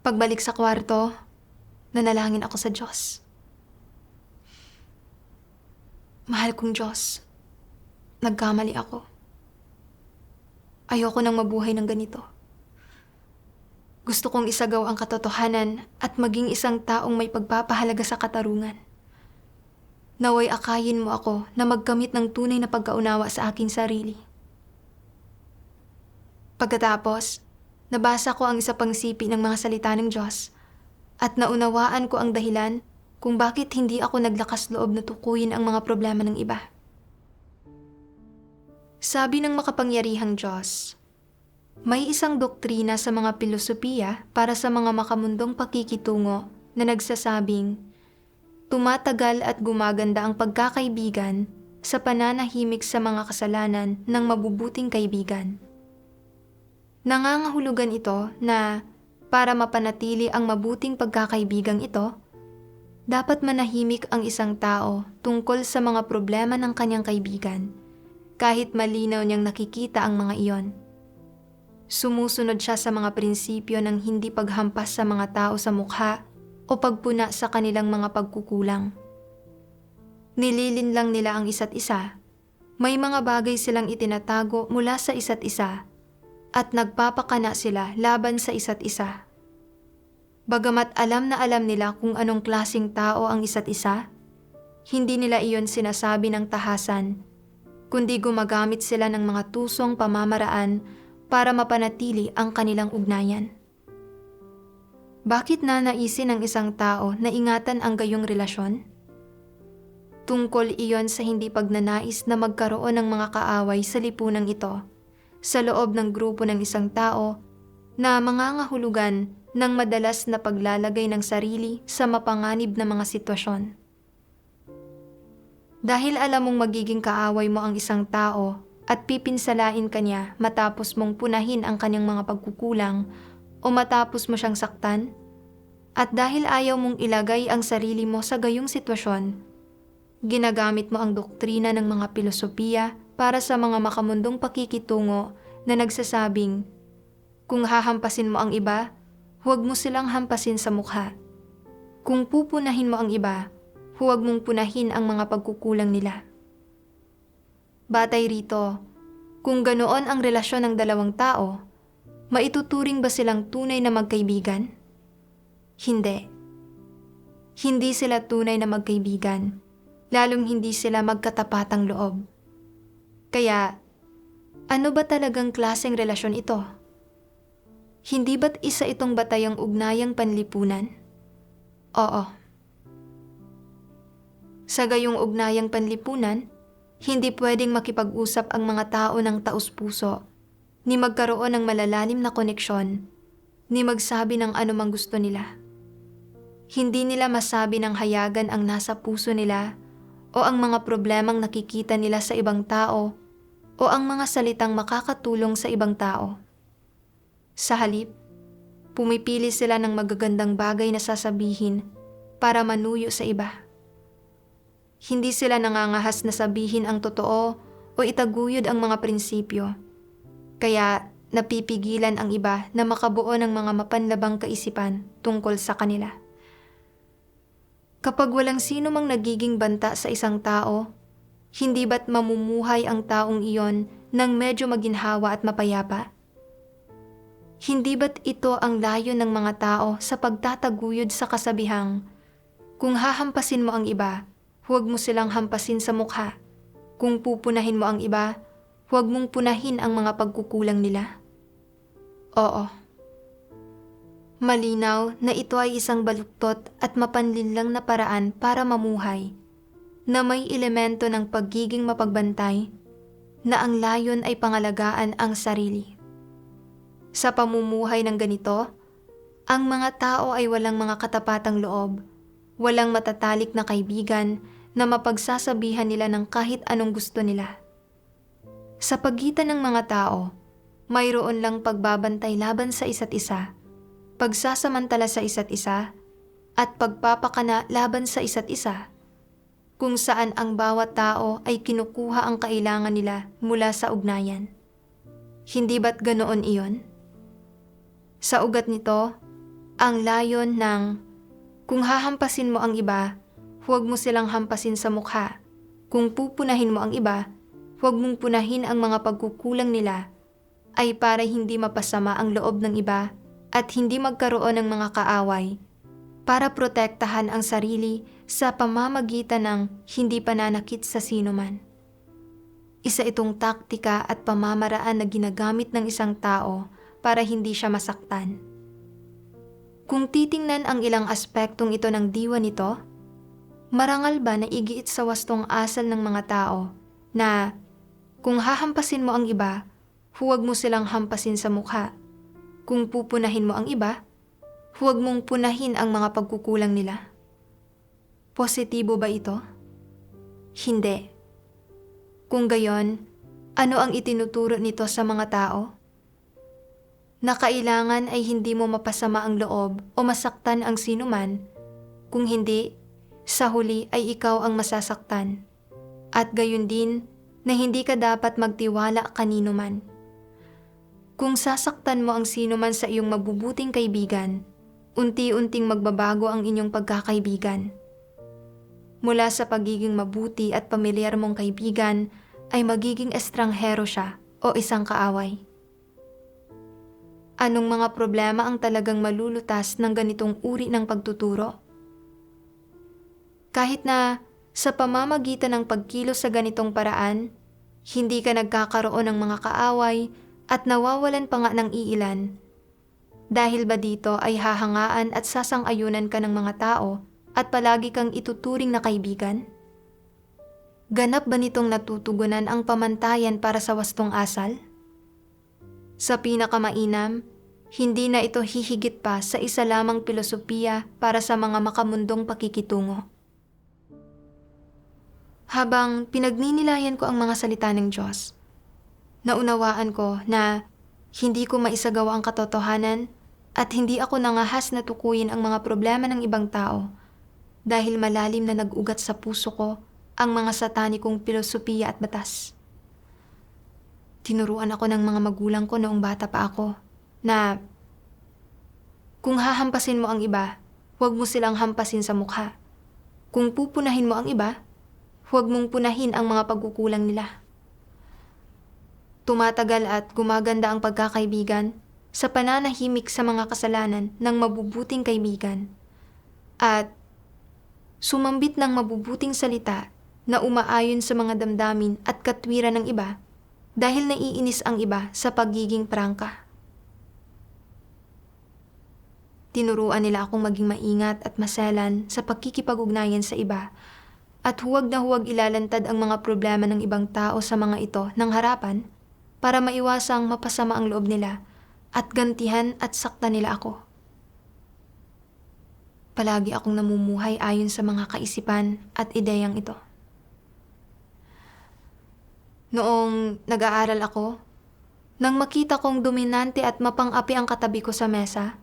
Pagbalik sa kwarto, nanalangin ako sa Diyos. Mahal kong Diyos, nagkamali ako. Ayoko nang mabuhay ng ganito. Gusto kong isagaw ang katotohanan at maging isang taong may pagpapahalaga sa katarungan. Naway akayin mo ako na magkamit ng tunay na pagkaunawa sa aking sarili. Pagkatapos, nabasa ko ang isa pang sipi ng mga salita ng Diyos at naunawaan ko ang dahilan kung bakit hindi ako naglakas loob na tukuyin ang mga problema ng iba. Sabi ng makapangyarihang Diyos, may isang doktrina sa mga pilosopiya para sa mga makamundong pakikitungo na nagsasabing, tumatagal at gumaganda ang pagkakaibigan sa pananahimik sa mga kasalanan ng mabubuting kaibigan. Nangangahulugan ito na para mapanatili ang mabuting pagkakaibigang ito, dapat manahimik ang isang tao tungkol sa mga problema ng kanyang kaibigan, kahit malinaw niyang nakikita ang mga iyon. Sumusunod siya sa mga prinsipyo ng hindi paghampas sa mga tao sa mukha o pagpuna sa kanilang mga pagkukulang. Nililinlang nila ang isa't isa. May mga bagay silang itinatago mula sa isa't isa at nagpapakana sila laban sa isa't isa. Bagamat alam na alam nila kung anong klaseng tao ang isa't isa, hindi nila iyon sinasabi ng tahasan, kundi gumagamit sila ng mga tusong pamamaraan para mapanatili ang kanilang ugnayan. Bakit nanaisin ng isang tao na ingatan ang gayong relasyon? Tungkol iyon sa hindi pagnanais na magkaroon ng mga kaaway sa lipunang ito, sa loob ng grupo ng isang tao na mangangahulugan ng madalas na paglalagay ng sarili sa mapanganib na mga sitwasyon. Dahil alam mong magiging kaaway mo ang isang tao at pipinsalain kanya matapos mong punahin ang kanyang mga pagkukulang o matapos mo siyang saktan, at dahil ayaw mong ilagay ang sarili mo sa gayong sitwasyon, ginagamit mo ang doktrina ng mga pilosopiya para sa mga makamundong pakikitungo na nagsasabing, kung hahampasin mo ang iba, huwag mo silang hampasin sa mukha. Kung pupunahin mo ang iba, huwag mong punahin ang mga pagkukulang nila. Batay rito, kung ganoon ang relasyon ng dalawang tao, maituturing ba silang tunay na magkaibigan? Hindi. Hindi sila tunay na magkaibigan, lalong hindi sila magkatapatang loob. Kaya, ano ba talagang klaseng relasyon ito? Hindi ba't isa itong batayang ugnayang panlipunan? Oo. Sa gayong ugnayang panlipunan, hindi pwedeng makipag-usap ang mga tao ng taos-puso, ni magkaroon ng malalalim na koneksyon, ni magsabi ng anumang gusto nila. Hindi nila masabi ng hayagan ang nasa puso nila o ang mga problemang nakikita nila sa ibang tao o ang mga salitang makakatulong sa ibang tao. Sa halip, pumipili sila ng magagandang bagay na sasabihin para manuyo sa iba. Hindi sila nangangahas na sabihin ang totoo o itaguyod ang mga prinsipyo. Kaya napipigilan ang iba na makabuo ng mga mapanlabang kaisipan tungkol sa kanila. Kapag walang sino mang nagiging banta sa isang tao, hindi ba't mamumuhay ang taong iyon ng medyo maginhawa at mapayapa? Hindi ba't ito ang layon ng mga tao sa pagtataguyod sa kasabihang, kung hahampasin mo ang iba, huwag mo silang hampasin sa mukha. Kung pupunahin mo ang iba, huwag mong punahin ang mga pagkukulang nila. Oo. Malinaw na ito ay isang baluktot at mapanlinlang na paraan para mamuhay, na may elemento ng pagiging mapagbantay, na ang layon ay pangalagaan ang sarili. Sa pamumuhay ng ganito, ang mga tao ay walang mga katapatang loob, walang matatalik na kaibigan na mapagsasabihan nila ng kahit anong gusto nila. Sa pagitan ng mga tao, mayroon lang pagbabantay laban sa isa't isa, pagsasamantala sa isa't isa, at pagpapakana laban sa isa't isa, kung saan ang bawat tao ay kinukuha ang kailangan nila mula sa ugnayan. Hindi ba't ganoon iyon? Sa ugat nito, ang layon ng kung hahampasin mo ang iba, huwag mo silang hampasin sa mukha. Kung pupunahin mo ang iba, huwag mong punahin ang mga pagkukulang nila, ay para hindi mapasama ang loob ng iba at hindi magkaroon ng mga kaaway, para protektahan ang sarili sa pamamagitan ng hindi pananakit sa sinuman. Isa itong taktika at pamamaraan na ginagamit ng isang tao para hindi siya masaktan. Kung titingnan ang ilang aspektong ito ng diwa nito, marangal ba na igiit sa wastong asal ng mga tao na kung hahampasin mo ang iba, huwag mo silang hampasin sa mukha. Kung pupunahin mo ang iba, huwag mong punahin ang mga pagkukulang nila. Positibo ba ito? Hindi. Kung gayon, ano ang itinuturo nito sa mga tao? Na kailangan ay hindi mo mapasama ang loob o masaktan ang sinuman, kung hindi, sa huli ay ikaw ang masasaktan. At gayon din na hindi ka dapat magtiwala kanino man. Kung sasaktan mo ang sinuman sa iyong mabubuting kaibigan, unti-unting magbabago ang inyong pagkakaibigan. Mula sa pagiging mabuti at pamilyar mong kaibigan ay magiging estranghero siya o isang kaaway. Anong mga problema ang talagang malulutas ng ganitong uri ng pagtuturo? Kahit na sa pamamagitan ng pagkilos sa ganitong paraan, hindi ka nagkakaroon ng mga kaaway at nawawalan pa nga ng iilan. Dahil ba dito ay hahangaan at sasang-ayunan ka ng mga tao at palagi kang ituturing na kaibigan? Ganap ba nitong natutugunan ang pamantayan para sa wastong asal? Sa pinakamainam, hindi na ito hihigit pa sa isa lamang pilosopiya para sa mga makamundong pakikitungo. Habang pinagninilayan ko ang mga salita ng Diyos, naunawaan ko na hindi ko maisagawa ang katotohanan at hindi ako nangahas na tukuyin ang mga problema ng ibang tao dahil malalim na nag-ugat sa puso ko ang mga satanikong pilosopiya at batas. Tinuruan ako ng mga magulang ko noong bata pa ako na kung hahampasin mo ang iba, huwag mo silang hampasin sa mukha. Kung pupunahin mo ang iba, huwag mong punahin ang mga pagkukulang nila. Tumatagal at gumaganda ang pagkakaibigan sa pananahimik sa mga kasalanan ng mabubuting kaibigan at sumambit ng mabubuting salita na umaayon sa mga damdamin at katwiran ng iba dahil naiinis ang iba sa pagiging prangka. Tinuruan nila akong maging maingat at maselan sa pagkikipag-ugnayan sa iba at huwag na huwag ilalantad ang mga problema ng ibang tao sa mga ito ng harapan para maiwasang mapasama ang loob nila at gantihan at saktan nila ako. Palagi akong namumuhay ayon sa mga kaisipan at ideyang ito. Noong nag-aaral ako, nang makita kong dominante at mapang-api ang katabi ko sa mesa,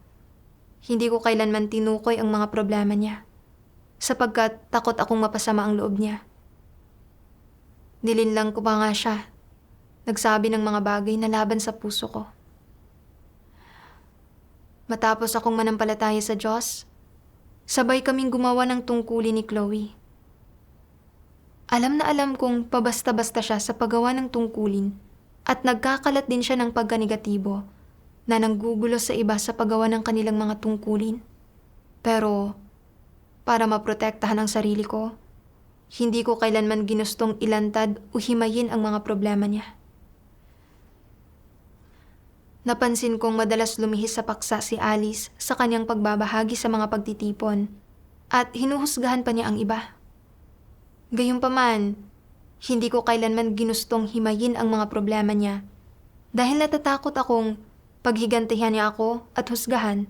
hindi ko kailanman tinukoy ang mga problema niya, sapagkat takot akong mapasama ang loob niya. Nilinlang ko pa nga siya, nagsabi ng mga bagay na laban sa puso ko. Matapos akong manampalataya sa Diyos, sabay kaming gumawa ng tungkulin ni Chloe. Alam na alam kong pabasta-basta siya sa paggawa ng tungkulin at nagkakalat din siya ng pagkanegatibo na nanggugulo sa iba sa paggawa ng kanilang mga tungkulin. Pero para maprotektahan ang sarili ko, hindi ko kailanman ginustong ilantad o himayin ang mga problema niya. Napansin kong madalas lumihis sa paksa si Alice sa kanyang pagbabahagi sa mga pagtitipon at hinuhusgahan pa niya ang iba. Gayunpaman, hindi ko kailanman ginustong himayin ang mga problema niya dahil natatakot akong paghigantihan niya ako at husgahan.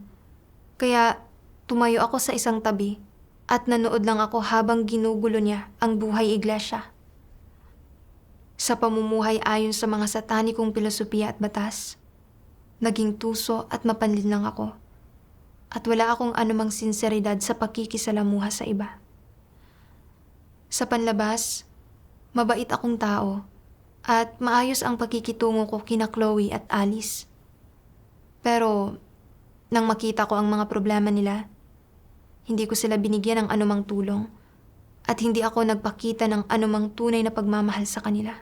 Kaya tumayo ako sa isang tabi at nanood lang ako habang ginugulo niya ang buhay iglesia. Sa pamumuhay ayon sa mga satanikong pilosopiya at batas, naging tuso at mapanlin lang ako at wala akong anumang sinseridad sa pakikisalamuha sa iba. Sa panlabas, mabait akong tao at maayos ang pakikitungo ko kina Chloe at Alice. Pero nang makita ko ang mga problema nila, hindi ko sila binigyan ng anumang tulong at hindi ako nagpakita ng anumang tunay na pagmamahal sa kanila.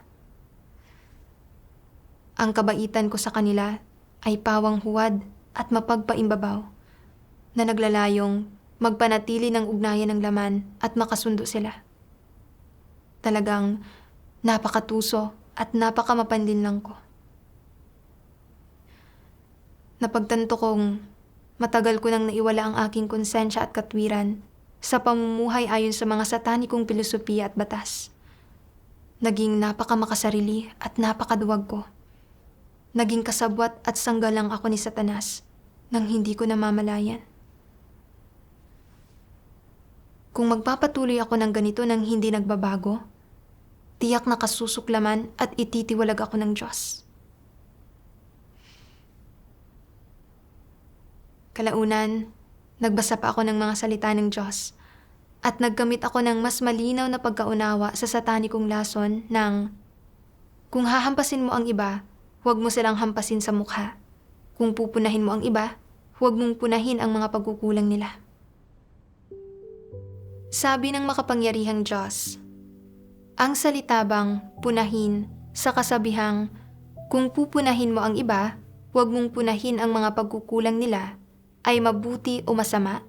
Ang kabaitan ko sa kanila ay pawang huwad at mapagpaimbabaw na naglalayong magpanatili ng ugnayan ng laman at makasundo sila. Talagang napakatuso at napakamapanlinlang ko. Napagtanto kong matagal ko nang naiwala ang aking konsensya at katwiran sa pamumuhay ayon sa mga satanikong pilosopiya at batas. Naging napakamakasarili at napakaduwag ko. Naging kasabwat at sanggalang ako ni Satanas nang hindi ko namamalayan. Kung magpapatuloy ako ng ganito nang hindi nagbabago, tiyak na kasusuklaman at ititiwalag ako ng Diyos. Kalaunan, nagbasa pa ako ng mga salita ng Diyos at naggamit ako ng mas malinaw na pagkaunawa sa satanikong lason ng kung hahampasin mo ang iba, huwag mo silang hampasin sa mukha. Kung pupunahin mo ang iba, huwag mong punahin ang mga pagkukulang nila. Sabi ng makapangyarihang Diyos, ang salita bang punahin sa kasabihang kung pupunahin mo ang iba, huwag mong punahin ang mga pagkukulang nila ay mabuti o masama?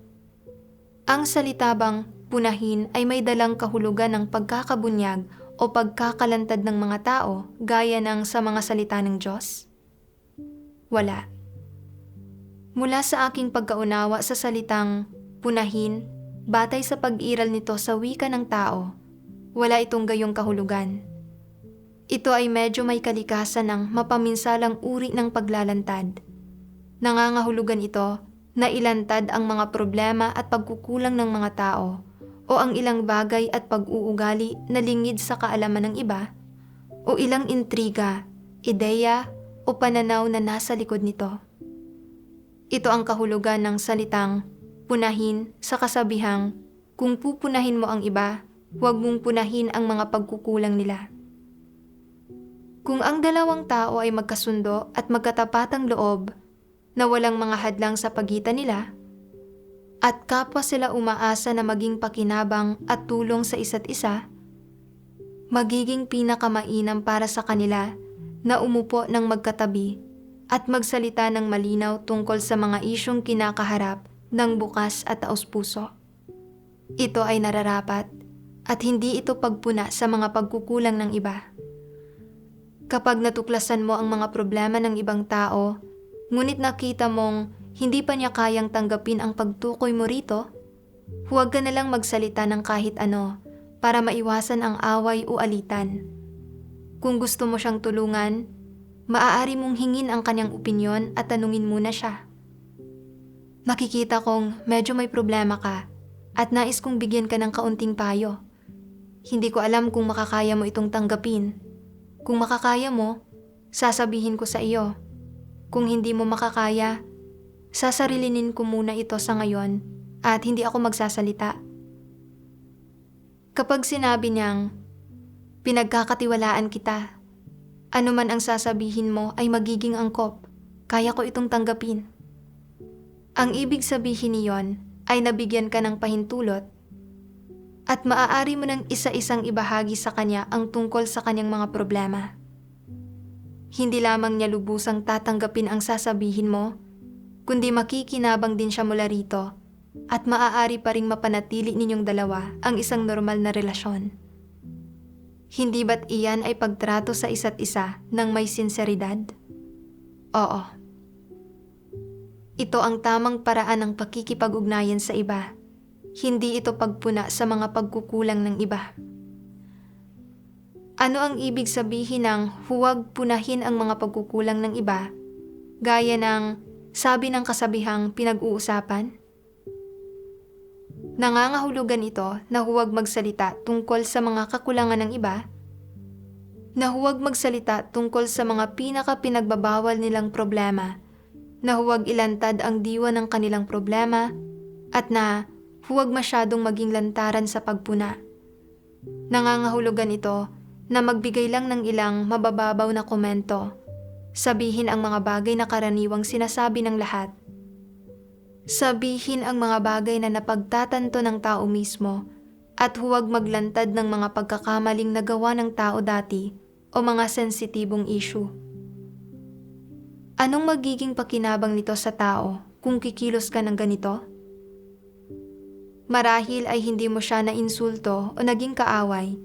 Ang salita bang punahin ay may dalang kahulugan ng pagkakabunyag o pagkakalantad ng mga tao gaya ng sa mga salita ng Diyos? Wala. Mula sa aking pagkaunawa sa salitang punahin, batay sa pag-iral nito sa wika ng tao, wala itong gayong kahulugan. Ito ay medyo may kalikasan ng mapaminsalang uri ng paglalantad. Nangangahulugan ito na ilantad ang mga problema at pagkukulang ng mga tao o ang ilang bagay at pag-uugali na lingid sa kaalaman ng iba o ilang intriga, ideya o pananaw na nasa likod nito. Ito ang kahulugan ng salitang punahin sa kasabihang kung pupunahin mo ang iba, huwag mong punahin ang mga pagkukulang nila. Kung ang dalawang tao ay magkasundo at magkatapatang loob na walang mga hadlang sa pagitan nila, at kapwa sila umaasa na maging pakinabang at tulong sa isa't isa, magiging pinakamainam para sa kanila na umupo ng magkatabi at magsalita ng malinaw tungkol sa mga isyong kinakaharap ng bukas at taos-puso. Ito ay nararapat at hindi ito pagpuna sa mga pagkukulang ng iba. Kapag natuklasan mo ang mga problema ng ibang tao, ngunit nakita mong hindi pa niya kayang tanggapin ang pagtukoy mo rito, huwag ka nalang magsalita ng kahit ano para maiwasan ang away o alitan. Kung gusto mo siyang tulungan, maaari mong hingin ang kanyang opinyon at tanungin muna siya. Nakikita kong medyo may problema ka at nais kong bigyan ka ng kaunting payo. Hindi ko alam kung makakaya mo itong tanggapin. Kung makakaya mo, sasabihin ko sa iyo. Kung hindi mo makakaya, sasarilinin ko muna ito sa ngayon at hindi ako magsasalita. Kapag sinabi niyang, pinagkakatiwalaan kita, anuman ang sasabihin mo ay magiging angkop, kaya ko itong tanggapin. Ang ibig sabihin niyon ay nabigyan ka ng pahintulot at maaari mo ng isa-isang ibahagi sa kanya ang tungkol sa kanyang mga problema. Hindi lamang niya lubusang tatanggapin ang sasabihin mo, kundi makikinabang din siya mula rito at maaari pa ring mapanatili ninyong dalawa ang isang normal na relasyon. Hindi ba't iyan ay pagtrato sa isa't isa ng may sinseridad? Oo. Ito ang tamang paraan ng pakikipag-ugnayan sa iba. Hindi ito pagpuna sa mga pagkukulang ng iba. Ano ang ibig sabihin ng huwag punahin ang mga pagkukulang ng iba, gaya ng sabi ng kasabihang pinag-uusapan? Nangangahulugan ito na huwag magsalita tungkol sa mga kakulangan ng iba, na huwag magsalita tungkol sa mga pinaka-pinagbabawal nilang problema, na huwag ilantad ang diwa ng kanilang problema, at na huwag masyadong maging lantaran sa pagpuna. Nangangahulugan ito na magbigay lang ng ilang mabababaw na komento, sabihin ang mga bagay na karaniwang sinasabi ng lahat. Sabihin ang mga bagay na napagtatanto ng tao mismo at huwag maglantad ng mga pagkakamaling nagawa ng tao dati o mga sensitibong issue. Anong magiging pakinabang nito sa tao kung kikilos ka ng ganito? Marahil ay hindi mo siya nainsulto o naging kaaway,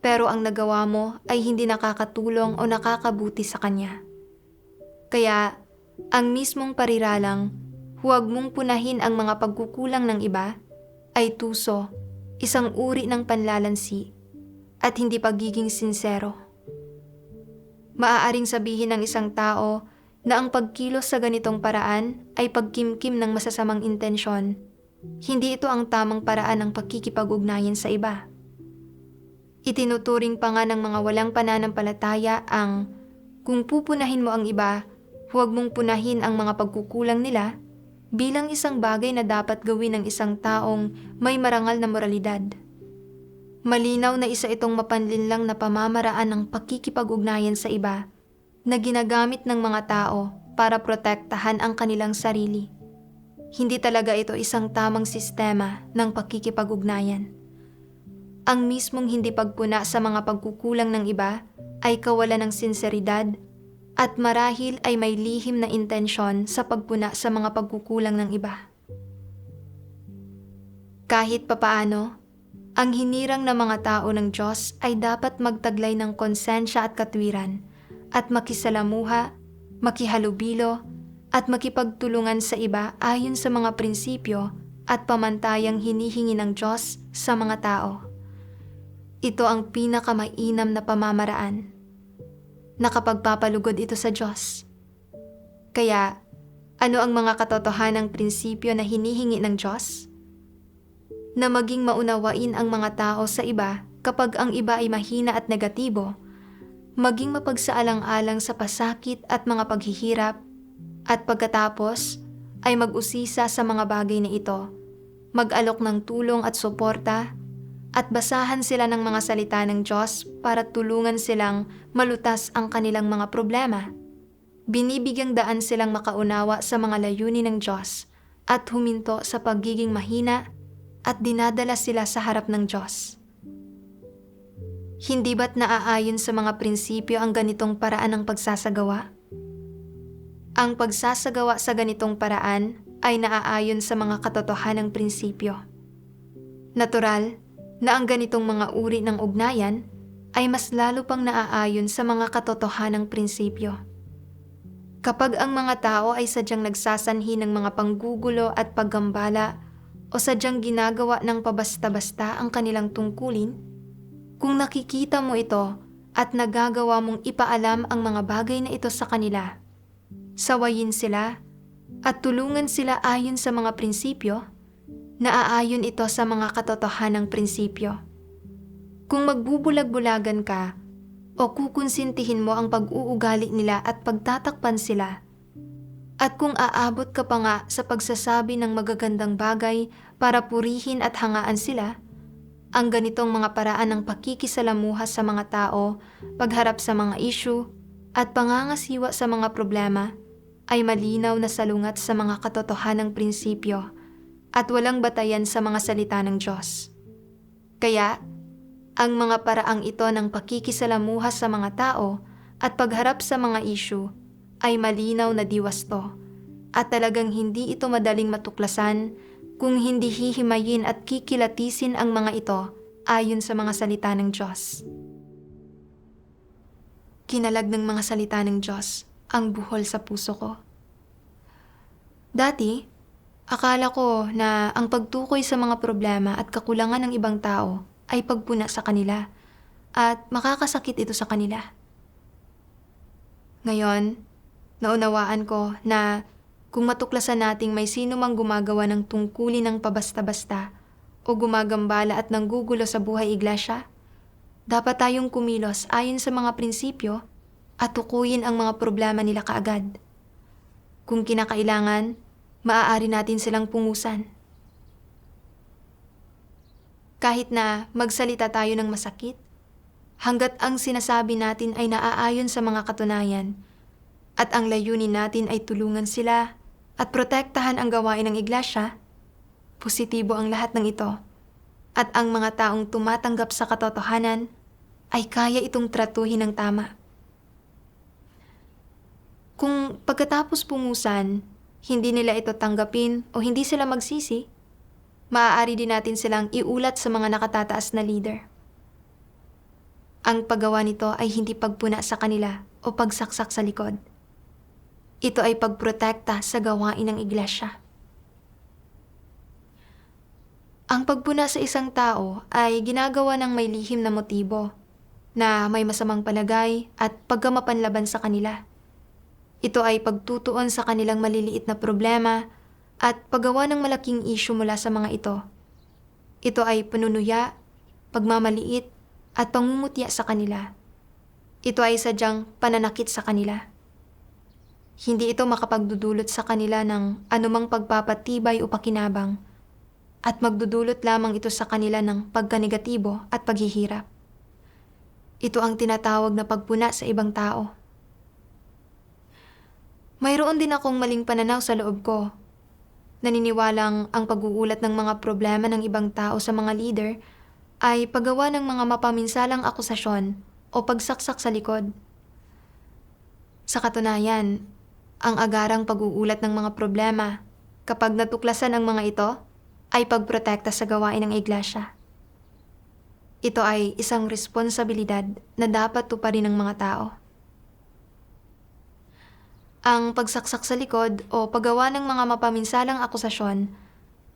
pero ang nagawa mo ay hindi nakakatulong o nakakabuti sa kanya. Kaya, ang mismong pariralang, huwag mong punahin ang mga pagkukulang ng iba, ay tuso, isang uri ng panlalansi, at hindi pagiging sinsero. Maaaring sabihin ng isang tao na ang pagkilos sa ganitong paraan ay pagkimkim ng masasamang intensyon. Hindi ito ang tamang paraan ng pakikipag-ugnayan sa iba. Itinuturing pa nga ng mga walang pananampalataya ang kung pupunahin mo ang iba, huwag mong punahin ang mga pagkukulang nila bilang isang bagay na dapat gawin ng isang taong may marangal na moralidad. Malinaw na isa itong mapanlinlang na pamamaraan ng pakikipag-ugnayan sa iba na ginagamit ng mga tao para protektahan ang kanilang sarili. Hindi talaga ito isang tamang sistema ng pakikipag-ugnayan. Ang mismong hindi pagpuna sa mga pagkukulang ng iba ay kawalan ng sinseridad at marahil ay may lihim na intensyon sa pagpuna sa mga pagkukulang ng iba. Kahit papaano, ang hinirang na mga tao ng Diyos ay dapat magtaglay ng konsensya at katwiran at makisalamuha, makihalubilo, at makipagtulungan sa iba ayon sa mga prinsipyo at pamantayang hinihingi ng Diyos sa mga tao. Ito ang pinakamainam na pamamaraan. Nakapagpapalugod ito sa Diyos. Kaya, ano ang mga katotohanang prinsipyo na hinihingi ng Diyos? Na maging maunawain ang mga tao sa iba kapag ang iba ay mahina at negatibo, maging mapagsaalang-alang sa pasakit at mga paghihirap, at pagkatapos ay mag-usisa sa mga bagay na ito, mag-alok ng tulong at suporta, at basahan sila ng mga salita ng Diyos para tulungan silang malutas ang kanilang mga problema. Binibigyang daan silang makaunawa sa mga layunin ng Diyos at huminto sa pagiging mahina at dinadala sila sa harap ng Diyos. Hindi ba't naaayon sa mga prinsipyo ang ganitong paraan ng pagsasagawa? Ang pagsasagawa sa ganitong paraan ay naaayon sa mga katotohanang prinsipyo. Natural na ang ganitong mga uri ng ugnayan ay mas lalo pang naaayon sa mga katotohanang prinsipyo. Kapag ang mga tao ay sadyang nagsasanhi ng mga panggugulo at paggambala o sadyang ginagawa ng pabasta-basta ang kanilang tungkulin, kung nakikita mo ito at nagagawa mong ipaalam ang mga bagay na ito sa kanila, sawayin sila at tulungan sila ayon sa mga prinsipyo, naaayon ito sa mga katotohanang prinsipyo. Kung magbubulag-bulagan ka o kukonsintihin mo ang pag-uugali nila at pagtatakpan sila, at kung aabot ka pa nga sa pagsasabi ng magagandang bagay para purihin at hangaan sila, ang ganitong mga paraan ng pakikisalamuha sa mga tao, pagharap sa mga issue, at pangangasiwa sa mga problema ay malinaw na salungat sa mga katotohanang prinsipyo at walang batayan sa mga salita ng Diyos. Kaya, ang mga paraang ito ng pakikisalamuha sa mga tao at pagharap sa mga issue ay malinaw na diwasto at talagang hindi ito madaling matuklasan kung hindi hihimayin at kikilatisin ang mga ito ayon sa mga salita ng Diyos. Kinalag ng mga salita ng Diyos ang buhol sa puso ko. Dati, akala ko na ang pagtukoy sa mga problema at kakulangan ng ibang tao ay pagpuna sa kanila at makakasakit ito sa kanila. Ngayon, naunawaan ko na kung matuklasan nating may sino mang gumagawa ng tungkulin ng pabasta-basta o gumagambala at nanggugulo sa buhay iglesia, dapat tayong kumilos ayon sa mga prinsipyo at tukuyin ang mga problema nila kaagad. Kung kinakailangan, maaari natin silang pungusan. Kahit na magsalita tayo ng masakit, hanggat ang sinasabi natin ay naaayon sa mga katunayan at ang layunin natin ay tulungan sila at protektahan ang gawain ng iglesia, positibo ang lahat ng ito. At ang mga taong tumatanggap sa katotohanan ay kaya itong tratuhin ng tama. Kung pagkatapos pungusan, hindi nila ito tanggapin o hindi sila magsisi, maaari din natin silang iulat sa mga nakatataas na leader. Ang paggawa nito ay hindi pagpuna sa kanila o pagsaksak sa likod. Ito ay pagprotekta sa gawain ng iglesia. Ang pagpuna sa isang tao ay ginagawa ng may lihim na motibo, na may masamang palagay at pagkamapanlaban sa kanila. Ito ay pagtutuon sa kanilang maliliit na problema at paggawa ng malaking issue mula sa mga ito. Ito ay panunuya, pagmamaliit at pangungutya sa kanila. Ito ay sadyang pananakit sa kanila. Hindi ito makapagdudulot sa kanila ng anumang pagpapatibay o pakinabang, at magdudulot lamang ito sa kanila ng pagkanegatibo at paghihirap. Ito ang tinatawag na pagpuna sa ibang tao. Mayroon din akong maling pananaw sa loob ko. Naniniwalang ang pag-uulat ng mga problema ng ibang tao sa mga leader ay paggawa ng mga mapaminsalang akusasyon o pagsaksak sa likod. Sa katunayan, ang agarang pag-uulat ng mga problema kapag natuklasan ang mga ito ay pagprotekta sa gawain ng iglesia. Ito ay isang responsibilidad na dapat tuparin ng mga tao. Ang pagsaksak sa likod o paggawa ng mga mapaminsalang akusasyon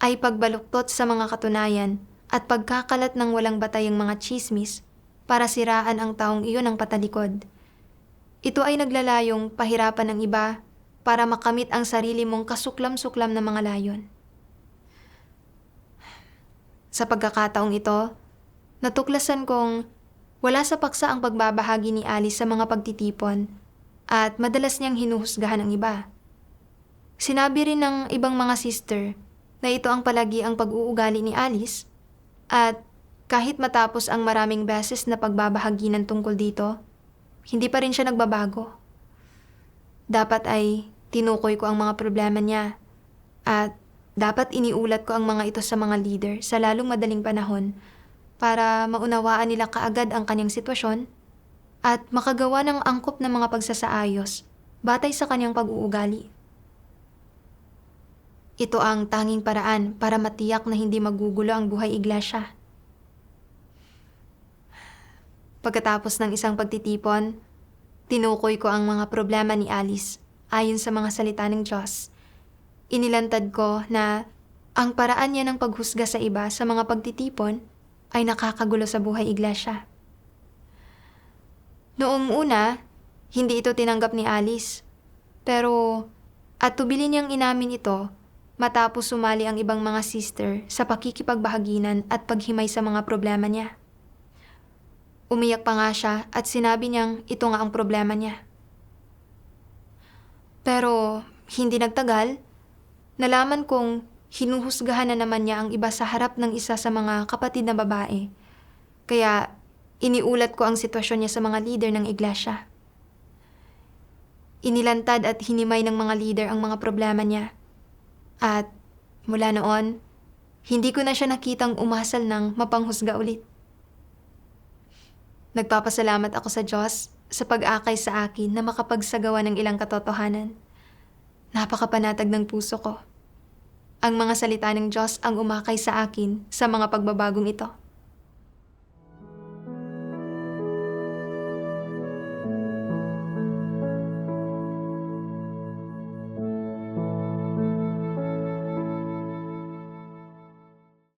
ay pagbaluktot sa mga katunayan at pagkakalat ng walang batayang mga tsismis para siraan ang taong iyon ng patalikod. Ito ay naglalayong pahirapan ng iba para makamit ang sarili mong kasuklam-suklam na mga layon. Sa pagkakataong ito, natuklasan kong wala sa paksa ang pagbabahagi ni Alice sa mga pagtitipon at madalas niyang hinuhusgahan ang iba. Sinabi rin ng ibang mga sister na ito ang palagi ang pag-uugali ni Alice at kahit matapos ang maraming beses na pagbabahaginan tungkol dito, hindi pa rin siya nagbabago. Dapat ay tinukoy ko ang mga problema niya at dapat iniulat ko ang mga ito sa mga leader sa lalong madaling panahon para maunawaan nila kaagad ang kanyang sitwasyon at makagawa ng angkop na mga pagsasaayos batay sa kanyang pag-uugali. Ito ang tanging paraan para matiyak na hindi magugulo ang buhay iglesia. Pagkatapos ng isang pagtitipon, tinukoy ko ang mga problema ni Alice ayon sa mga salita ng Diyos. Inilantad ko na ang paraan niya ng paghusga sa iba sa mga pagtitipon ay nakakagulo sa buhay iglesia. Noong una, hindi ito tinanggap ni Alice. Pero at tubili niyang inamin ito matapos sumali ang ibang mga sister sa pakikipagbahaginan at paghimay sa mga problema niya. Umiyak pa nga siya at sinabi niyang ito nga ang problema niya. Pero hindi nagtagal, nalaman kong hinuhusgahan na naman niya ang iba sa harap ng isa sa mga kapatid na babae. Kaya iniulat ko ang sitwasyon niya sa mga leader ng iglesia. Inilantad at hinimay ng mga leader ang mga problema niya. At mula noon, hindi ko na siya nakitang umasal ng mapanghusga ulit. Nagpapasalamat ako sa Diyos sa pag-akay sa akin na makapagsagawa ng ilang katotohanan. Napakapanatag ng puso ko. Ang mga salita ng Diyos ang umakay sa akin sa mga pagbabagong ito.